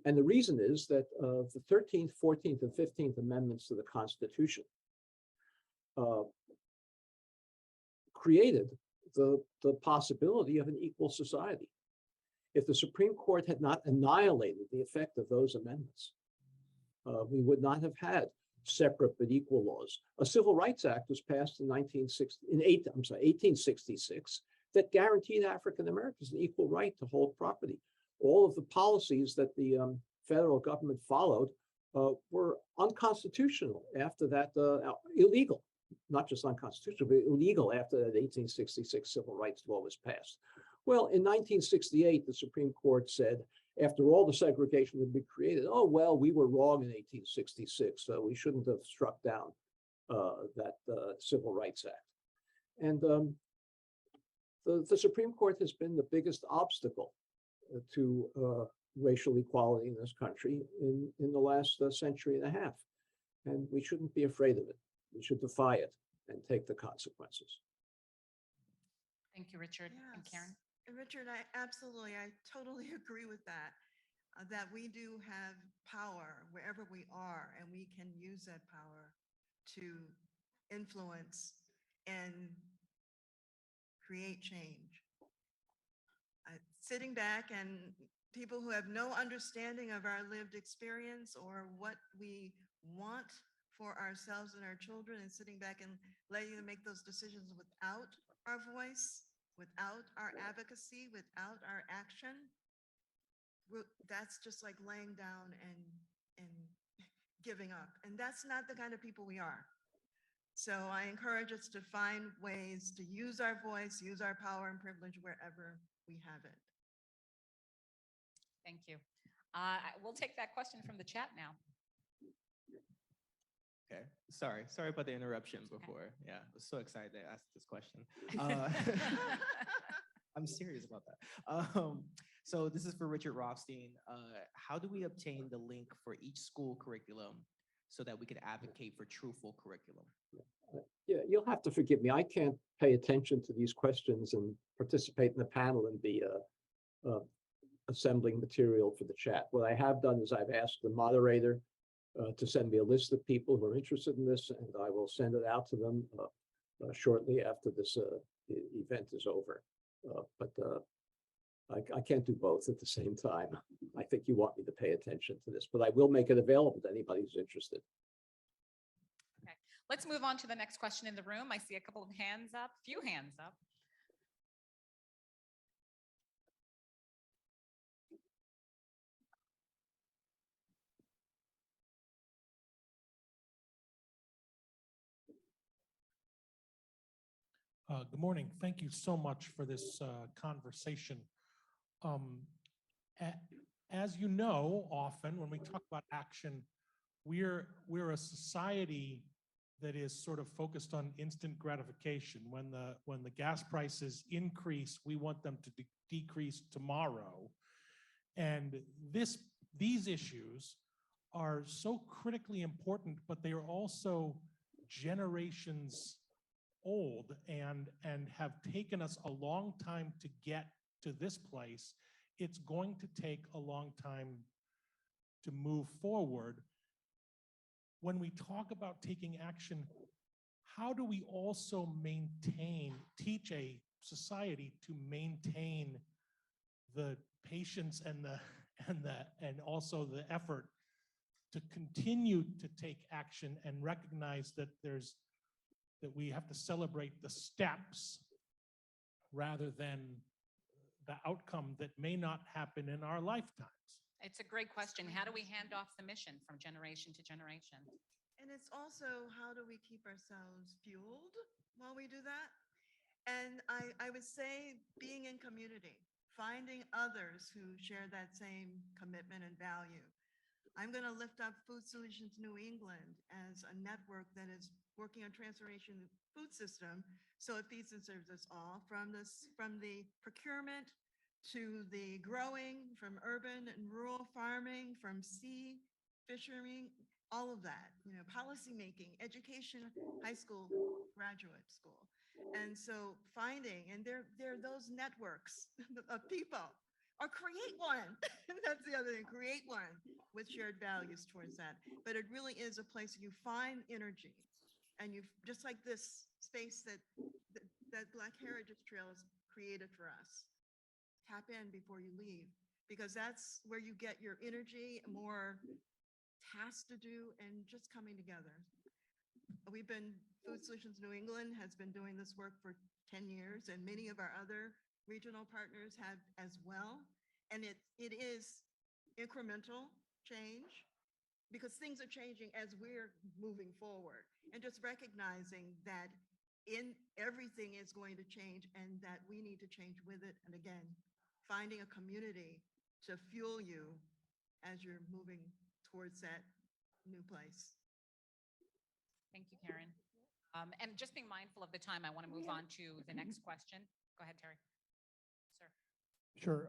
And the reason is that the 13th, 14th, and 15th Amendments to the Constitution created the possibility of an equal society. If the Supreme Court had not annihilated the effect of those amendments, we would not have had separate but equal laws. A Civil Rights Act was passed in 1866 that guaranteed African Americans an equal right to hold property. All of the policies that the federal government followed were unconstitutional after that, illegal, not just unconstitutional, but illegal after that 1866 Civil Rights Law was passed. Well, in 1968, the Supreme Court said, after all the segregation had been created, oh, well, we were wrong in 1866, so we shouldn't have struck down that Civil Rights Act. And the Supreme Court has been the biggest obstacle to racial equality in this country in the last century and a half. And we shouldn't be afraid of it. We should defy it and take the consequences. Thank you, Richard and Karen. Richard, I totally agree with that, that we do have power wherever we are, and we can use that power to influence and create change. Sitting back and people who have no understanding of our lived experience or what we want for ourselves and our children, and sitting back and letting them make those decisions without our voice, without our advocacy, without our action, that's just like laying down and giving up. And that's not the kind of people we are. So I encourage us to find ways to use our voice, use our power and privilege wherever we have it. Thank you. We'll take that question from the chat now. Okay, sorry about the interruption before. Yeah, I was so excited to ask this question. I'm serious about that. So this is for Richard Rothstein. How do we obtain the link for each school curriculum so that we can advocate for truthful curriculum? Yeah, you'll have to forgive me. I can't pay attention to these questions and participate in the panel and be assembling material for the chat. What I have done is I've asked the moderator to send me a list of people who are interested in this, and I will send it out to them shortly after this event is over. But I can't do both at the same time. I think you want me to pay attention to this, but I will make it available to anybody who's interested. Okay, let's move on to the next question in the room. I see a couple of hands up, few hands up. Good morning. Thank you so much for this conversation. As you know, often when we talk about action, we're a society that is sort of focused on instant gratification. When the gas prices increase, we want them to decrease tomorrow. And these issues are so critically important, but they are also generations old and have taken us a long time to get to this place. It's going to take a long time to move forward. When we talk about taking action, how do we also teach a society to maintain the patience and also the effort to continue to take action and recognize that we have to celebrate the steps rather than the outcome that may not happen in our lifetimes? It's a great question. How do we hand off the mission from generation to generation? And it's also, how do we keep ourselves fueled while we do that? And I would say being in community, finding others who share that same commitment and value. I'm going to lift up Food Solutions New England as a network that is working on transformation of the food system so it feeds and serves us all, from the procurement to the growing, from urban and rural farming, from sea fishery, all of that, policy making, education, high school, graduate school. And so finding, and there are those networks of people or create one. That's the other thing, create one with shared values towards that. But it really is a place you find energy. And you, just like this space that Black Heritage Trail has created for us. Tap in before you leave, because that's where you get your energy, more tasks to do, and just coming together. Food Solutions New England has been doing this work for 10 years, and many of our other regional partners have as well. And it is incremental change, because things are changing as we're moving forward, and just recognizing that everything is going to change and that we need to change with it. And again, finding a community to fuel you as you're moving towards that new place. Thank you, Karen. And just being mindful of the time, I want to move on to the next question. Go ahead, Terry. Sir. Sure.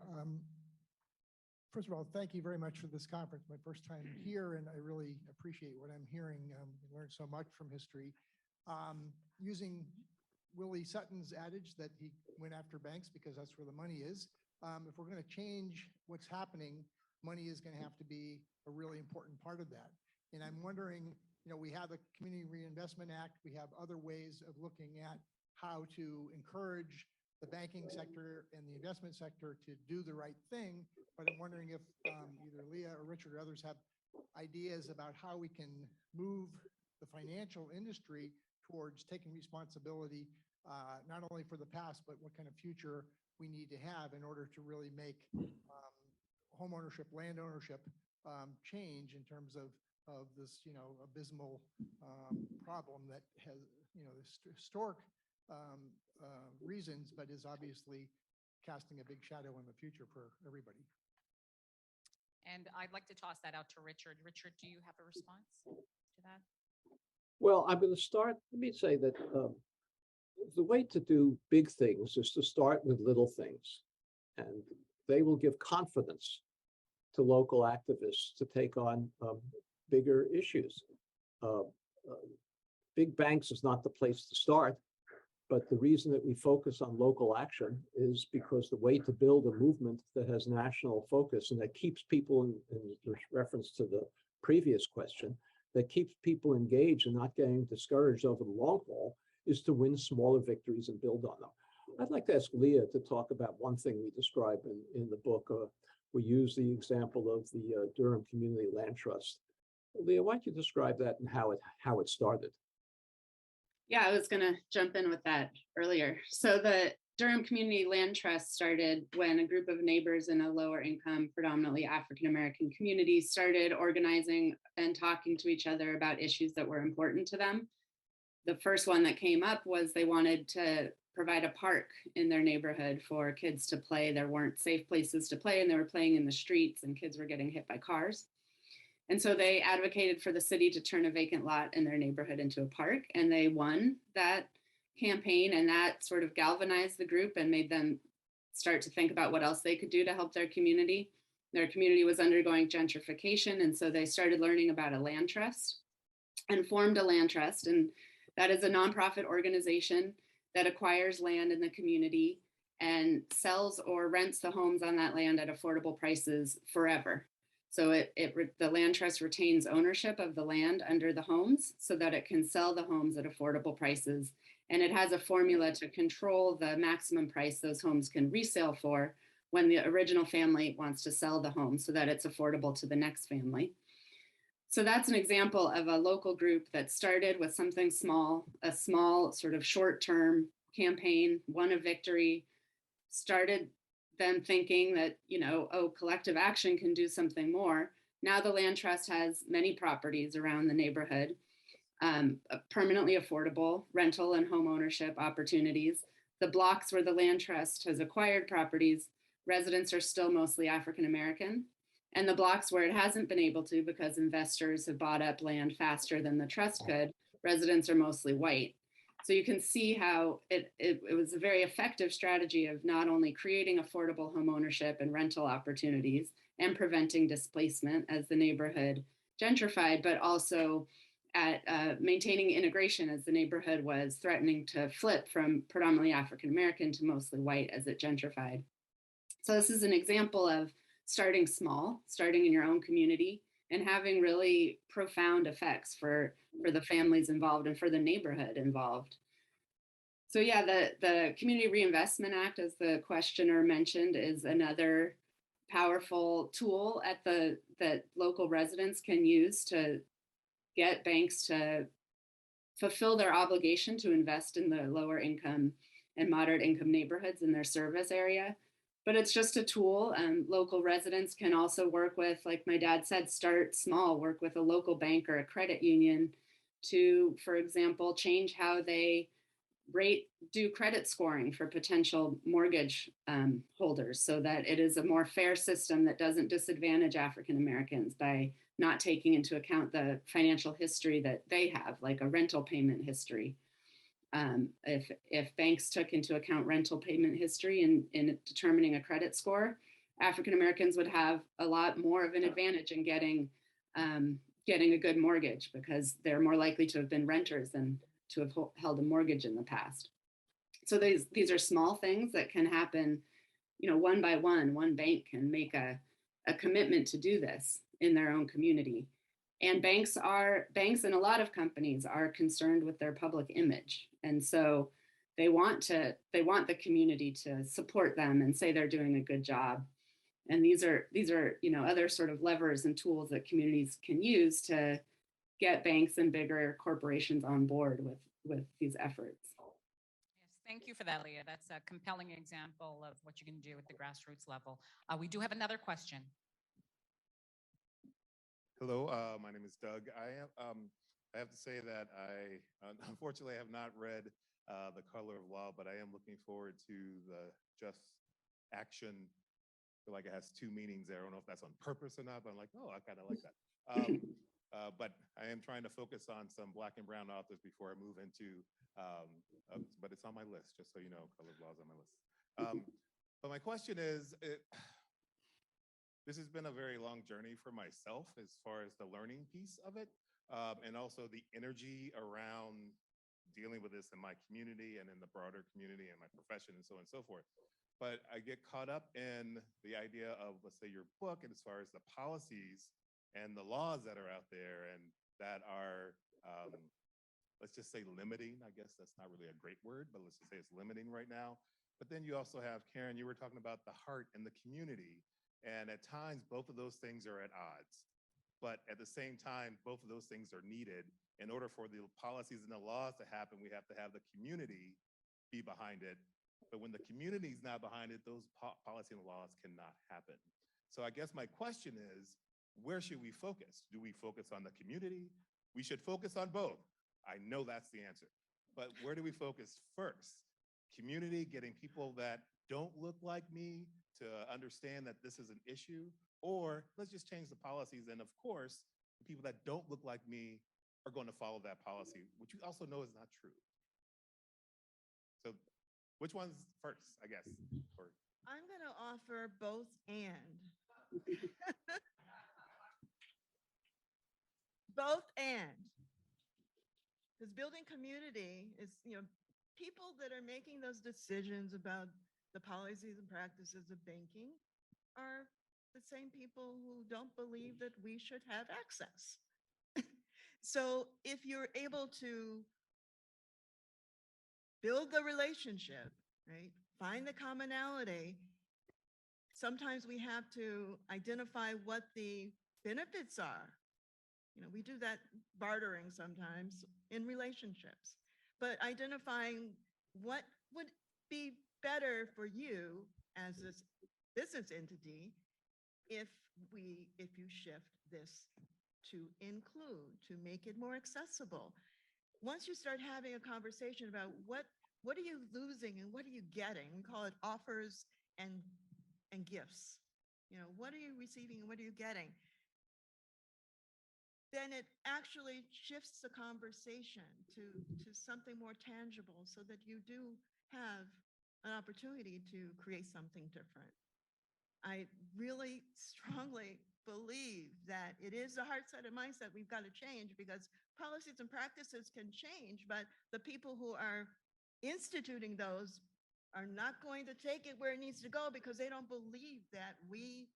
First of all, thank you very much for this conference. My first time here, and I really appreciate what I'm hearing. I learned so much from history. Using Willie Sutton's adage that he went after banks because that's where the money is. If we're going to change what's happening, money is going to have to be a really important part of that. And I'm wondering, we have the Community Reinvestment Act. We have other ways of looking at how to encourage the banking sector and the investment sector to do the right thing. But I'm wondering if either Leah or Richard or others have ideas about how we can move the financial industry towards taking responsibility, not only for the past, but what kind of future we need to have in order to really make home ownership, land ownership change in terms of this, abysmal problem that has, historic reasons, but is obviously casting a big shadow in the future for everybody. And I'd like to toss that out to Richard. Richard, do you have a response to that? Well, I'm going to start. Let me say that the way to do big things is to start with little things, and they will give confidence to local activists to take on bigger issues. Big banks is not the place to start, but the reason that we focus on local action is because the way to build a movement that has national focus and that keeps people in reference to the previous question, that keeps people engaged and not getting discouraged over the long haul is to win smaller victories and build on them. I'd like to ask Leah to talk about one thing we describe in the book. We use the example of the Durham Community Land Trust. Leah, why don't you describe that and how it started? Yeah, I was going to jump in with that earlier. So the Durham Community Land Trust started when a group of neighbors in a lower income, predominantly African-American community started organizing and talking to each other about issues that were important to them. The first one that came up was they wanted to provide a park in their neighborhood for kids to play. There weren't safe places to play, and they were playing in the streets, and kids were getting hit by cars. And so they advocated for the city to turn a vacant lot in their neighborhood into a park, and they won that campaign, and that sort of galvanized the group and made them start to think about what else they could do to help their community. Their community was undergoing gentrification, and so they started learning about a land trust and formed a land trust. And that is a nonprofit organization that acquires land in the community and sells or rents the homes on that land at affordable prices forever. So the land trust retains ownership of the land under the homes so that it can sell the homes at affordable prices. And it has a formula to control the maximum price those homes can resale for when the original family wants to sell the home so that it's affordable to the next family. So that's an example of a local group that started with something small, a small sort of short-term campaign, won a victory, started them thinking that, collective action can do something more. Now the land trust has many properties around the neighborhood, permanently affordable rental and home ownership opportunities. The blocks where the land trust has acquired properties, residents are still mostly African-American. And the blocks where it hasn't been able to because investors have bought up land faster than the trust could, residents are mostly white. So you can see how it was a very effective strategy of not only creating affordable home ownership and rental opportunities and preventing displacement as the neighborhood gentrified, but also at maintaining integration as the neighborhood was threatening to flip from predominantly African-American to mostly white as it gentrified. So this is an example of starting small, starting in your own community, and having really profound effects for the families involved and for the neighborhood involved. So yeah, the Community Reinvestment Act, as the questioner mentioned, is another powerful tool that local residents can use to get banks to fulfill their obligation to invest in the lower income and moderate income neighborhoods in their service area. But it's just a tool. Local residents can also work with, like my dad said, start small, work with a local bank or a credit union to, for example, change how they do credit scoring for potential mortgage holders, so that it is a more fair system that doesn't disadvantage African Americans by not taking into account the financial history that they have, like a rental payment history. If banks took into account rental payment history in determining a credit score, African Americans would have a lot more of an advantage in getting a good mortgage, because they're more likely to have been renters than to have held a mortgage in the past. So these are small things that can happen, one by one. One bank can make a commitment to do this in their own community. And banks and a lot of companies are concerned with their public image. And so they want the community to support them and say they're doing a good job. And these are other sort of levers and tools that communities can use to get banks and bigger corporations on board with these efforts. Yes, thank you for that, Leah. That's a compelling example of what you can do at the grassroots level. We do have another question. Hello, my name is Doug. I have to say that I unfortunately have not read The Color of Law, but I am looking forward to the just action. I feel like it has two meanings there. I don't know if that's on purpose or not, but I'm like, oh, I kind of like that. But I am trying to focus on some Black and brown authors before I move into, but it's on my list, just so you know, Color of Law is on my list. But my question is, this has been a very long journey for myself as far as the learning piece of it, and also the energy around dealing with this in my community and in the broader community and my profession and so on and so forth. But I get caught up in the idea of, let's say, your book, and as far as the policies and the laws that are out there and that are, let's just say, limiting. I guess that's not really a great word, but let's just say it's limiting right now. But then you also have, Karen, you were talking about the heart and the community. And at times, both of those things are at odds. But at the same time, both of those things are needed. In order for the policies and the laws to happen, we have to have the community be behind it. But when the community is not behind it, those policies and laws cannot happen. So I guess my question is, where should we focus? Do we focus on the community? We should focus on both. I know that's the answer. But where do we focus first? Community, getting people that don't look like me to understand that this is an issue, or let's just change the policies. And of course, the people that don't look like me are going to follow that policy, which you also know is not true. So which one's first, I guess? Or... I'm going to offer both and. Both and. Because building community is, people that are making those decisions about the policies and practices of banking are the same people who don't believe that we should have access. So if you're able to build the relationship, right, find the commonality, sometimes we have to identify what the benefits are. We do that bartering sometimes in relationships, but identifying what would be better for you as this business entity if you shift this to include, to make it more accessible. Once you start having a conversation about what are you losing and what are you getting, we call it offers and gifts. What are you receiving and what are you getting? Then it actually shifts the conversation to something more tangible, so that you do have an opportunity to create something different. I really strongly believe that it is the heart set and mindset we've got to change, because policies and practices can change, but the people who are instituting those are not going to take it where it needs to go because they don't believe that we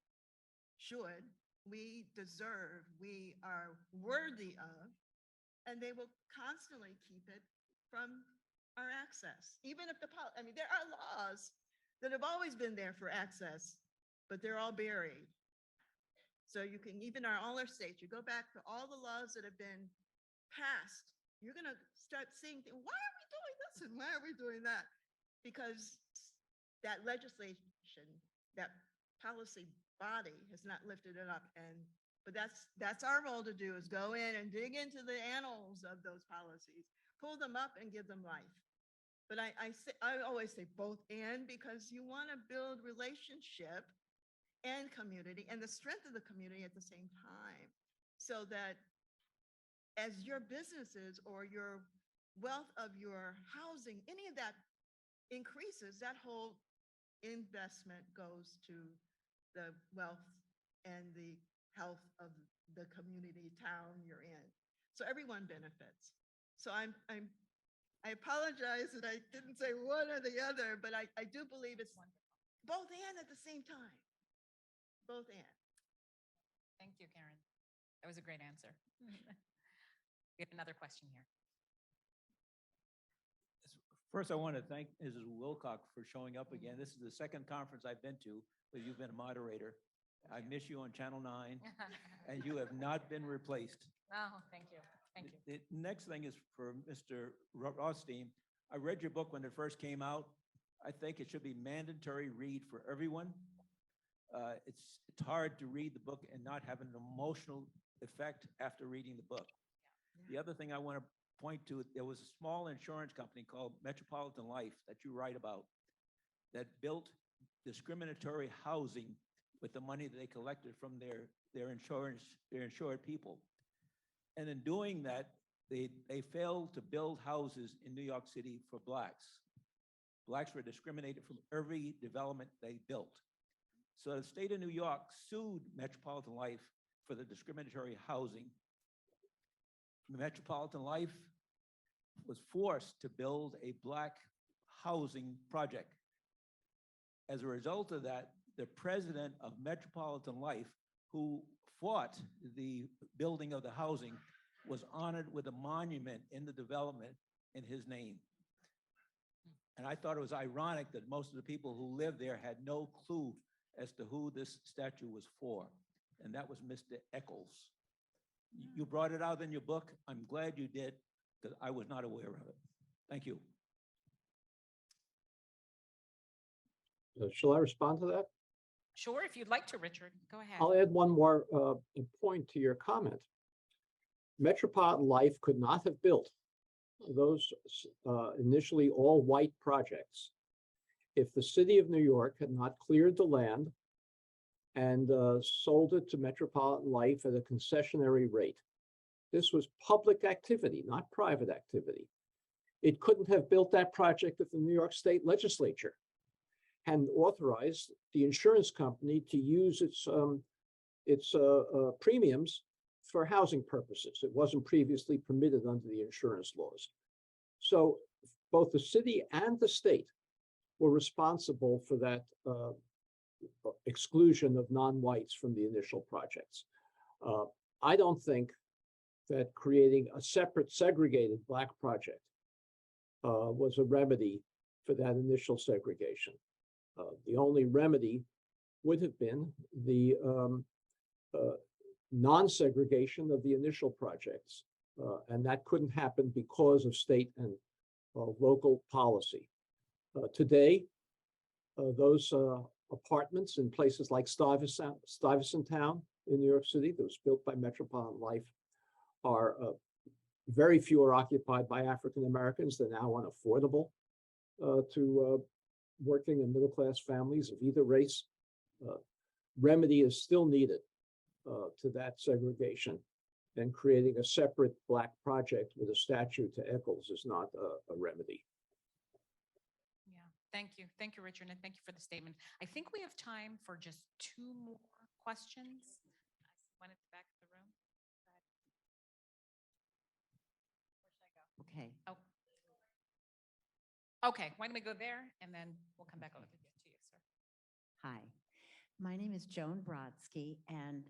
should, we deserve, we are worthy of, and they will constantly keep it from our access. Even if I mean, there are laws that have always been there for access, but they're all buried. So you can, even all our states, you go back to all the laws that have been passed, you're gonna start seeing, why are we doing this and why are we doing that? Because that legislation, that policy body has not lifted it up. But that's our role to do, is go in and dig into the annals of those policies, pull them up and give them life. But I always say both and, because you want to build relationship and community and the strength of the community at the same time, so that as your businesses or your wealth of your housing, any of that increases, that whole investment goes to the wealth and the health of the community town you're in. So everyone benefits. So I apologize that I didn't say one or the other, but I do believe it's both and at the same time. Both and. Thank you, Karen. That was a great answer. We have another question here. First, I want to thank Mrs. Wilcox for showing up again. This is the second conference I've been to where you've been a moderator. I miss you on Channel 9, and you have not been replaced. Oh, thank you. Thank you. The next thing is for Mr. Rothstein. I read your book when it first came out. I think it should be mandatory read for everyone. It's hard to read the book and not have an emotional effect after reading the book. The other thing I want to point to, there was a small insurance company called Metropolitan Life that you write about that built discriminatory housing with the money that they collected from their insured people. And in doing that, they failed to build houses in New York City for Blacks. Blacks were discriminated from every development they built. So the state of New York sued Metropolitan Life for the discriminatory housing. Metropolitan Life was forced to build a Black housing project. As a result of that, the president of Metropolitan Life, who fought the building of the housing, was honored with a monument in the development in his name. And I thought it was ironic that most of the people who lived there had no clue as to who this statue was for, and that was Mr. Eccles. You brought it out in your book. I'm glad you did, because I was not aware of it. Thank you. Shall I respond to that? Sure, if you'd like to, Richard, go ahead. I'll add one more point to your comment. Metropolitan Life could not have built those initially all-white projects if the city of New York had not cleared the land and sold it to Metropolitan Life at a concessionary rate. This was public activity, not private activity. It couldn't have built that project if the New York State Legislature hadn't authorized the insurance company to use its premiums for housing purposes. It wasn't previously permitted under the insurance laws. So both the city and the state were responsible for that exclusion of non-whites from the initial projects. I don't think that creating a separate segregated Black project was a remedy for that initial segregation. The only remedy would have been the non-segregation of the initial projects, and that couldn't happen because of state and local policy. Today, those apartments in places like Stuyvesant Town in New York City that was built by Metropolitan Life are very few are occupied by African Americans. They're now unaffordable to working and middle-class families of either race. Remedy is still needed to that segregation, and creating a separate Black project with a statue to Eccles is not a remedy. Yeah, thank you. Thank you, Richard, and thank you for the statement. I think we have time for just 2 more questions. One at the back of the room. Go ahead. Where should I go? Okay. Oh. Okay, why don't we go there and then we'll come back over to you, sir. Hi, my name is Joan Brodsky, and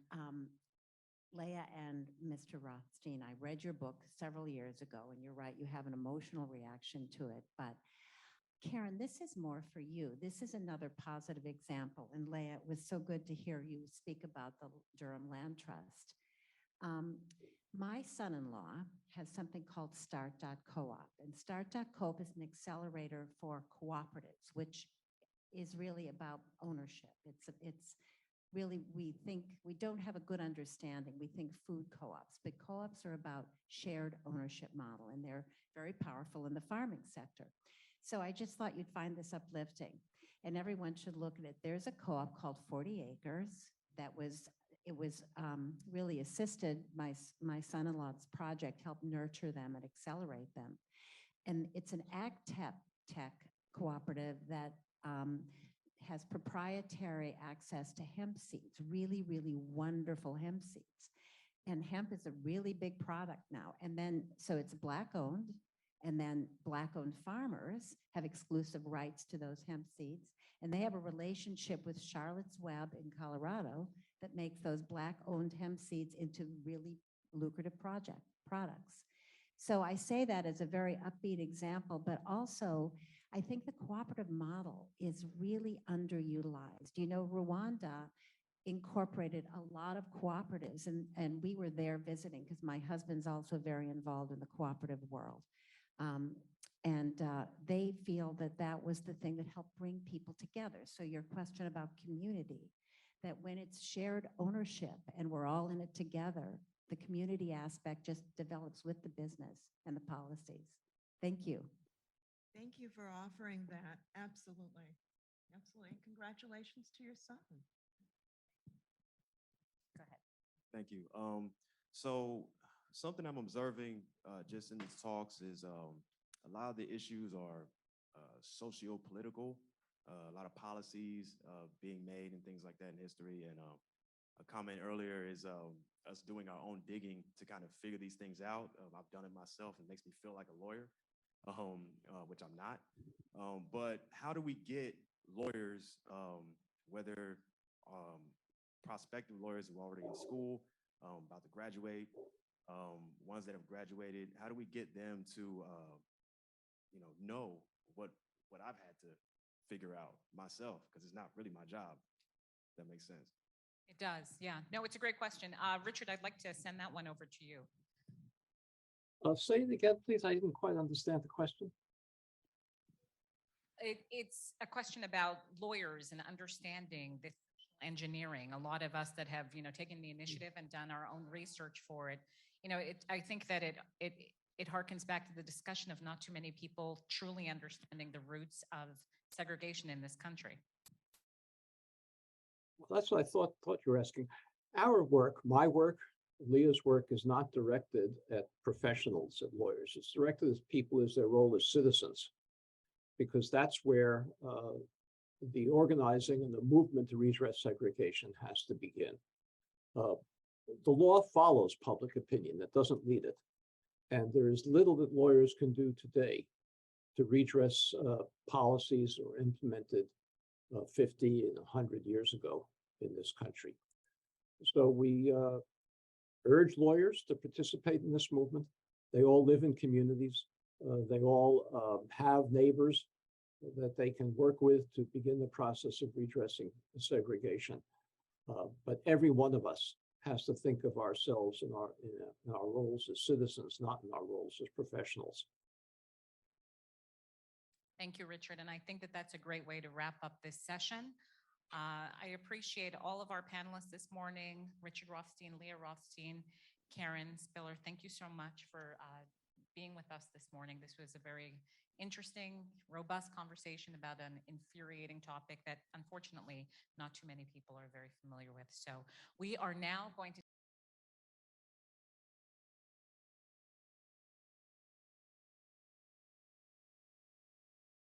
Leah and Mr. Rothstein, I read your book several years ago, and you're right, you have an emotional reaction to it. But Karen, this is more for you. This is another positive example. And Leah, it was so good to hear you speak about the Durham Land Trust. My son-in-law has something called Start.coop, and Start.coop is an accelerator for cooperatives, which is really about ownership. It's really, we think, we don't have a good understanding. We think food co-ops, but co-ops are about shared ownership model, and they're very powerful in the farming sector. So I just thought you'd find this uplifting, and everyone should look at it. There's a co-op called 40 Acres that was, it was really assisted. My son-in-law's project helped nurture them and accelerate them. And it's an ag tech cooperative that has proprietary access to hemp seeds, really, really wonderful hemp seeds. And hemp is a really big product now. And then, so it's Black owned, and then Black owned farmers have exclusive rights to those hemp seeds. And they have a relationship with Charlotte's Web in Colorado that makes those Black owned hemp seeds into really lucrative products. So I say that as a very upbeat example, but also I think the cooperative model is really underutilized. You know, Rwanda incorporated a lot of cooperatives, and we were there visiting because my husband's also very involved in the cooperative world. They feel that that was the thing that helped bring people together. So your question about community, that when it's shared ownership and we're all in it together, the community aspect just develops with the business and the policies. Thank you. Thank you for offering that. Absolutely. Absolutely. Congratulations to your son. Go ahead. Thank you. So something I'm observing just in these talks is a lot of the issues are socio-political, a lot of policies being made and things like that in history. And a comment earlier is us doing our own digging to kind of figure these things out. I've done it myself. It makes me feel like a lawyer, which I'm not. But how do we get lawyers, whether prospective lawyers who are already in school, about to graduate, ones that have graduated, how do we get them to know what I've had to figure out myself, because it's not really my job. That makes sense. It does, yeah. No, it's a great question. Richard, I'd like to send that one over to you. Say it again, please. I didn't quite understand the question. It's a question about lawyers and understanding the engineering. A lot of us that have, taken the initiative and done our own research for it, I think that it harkens back to the discussion of not too many people truly understanding the roots of segregation in this country. Well, that's what I thought you were asking. Our work, my work, Leah's work is not directed at professionals, at lawyers. It's directed at people as their role as citizens, because that's where the organizing and the movement to redress segregation has to begin. The law follows public opinion. That doesn't lead it. And there is little that lawyers can do today to redress policies or implemented 50 and 100 years ago in this country. So we urge lawyers to participate in this movement. They all live in communities. They all have neighbors that they can work with to begin the process of redressing segregation. But every one of us has to think of ourselves in our roles as citizens, not in our roles as professionals. Thank you, Richard. And I think that that's a great way to wrap up this session. I appreciate all of our panelists this morning, Richard Rothstein, Leah Rothstein, Karen Spiller. Thank you so much for being with us this morning. This was a very interesting, robust conversation about an infuriating topic that unfortunately not too many people are very familiar with. So we are now going to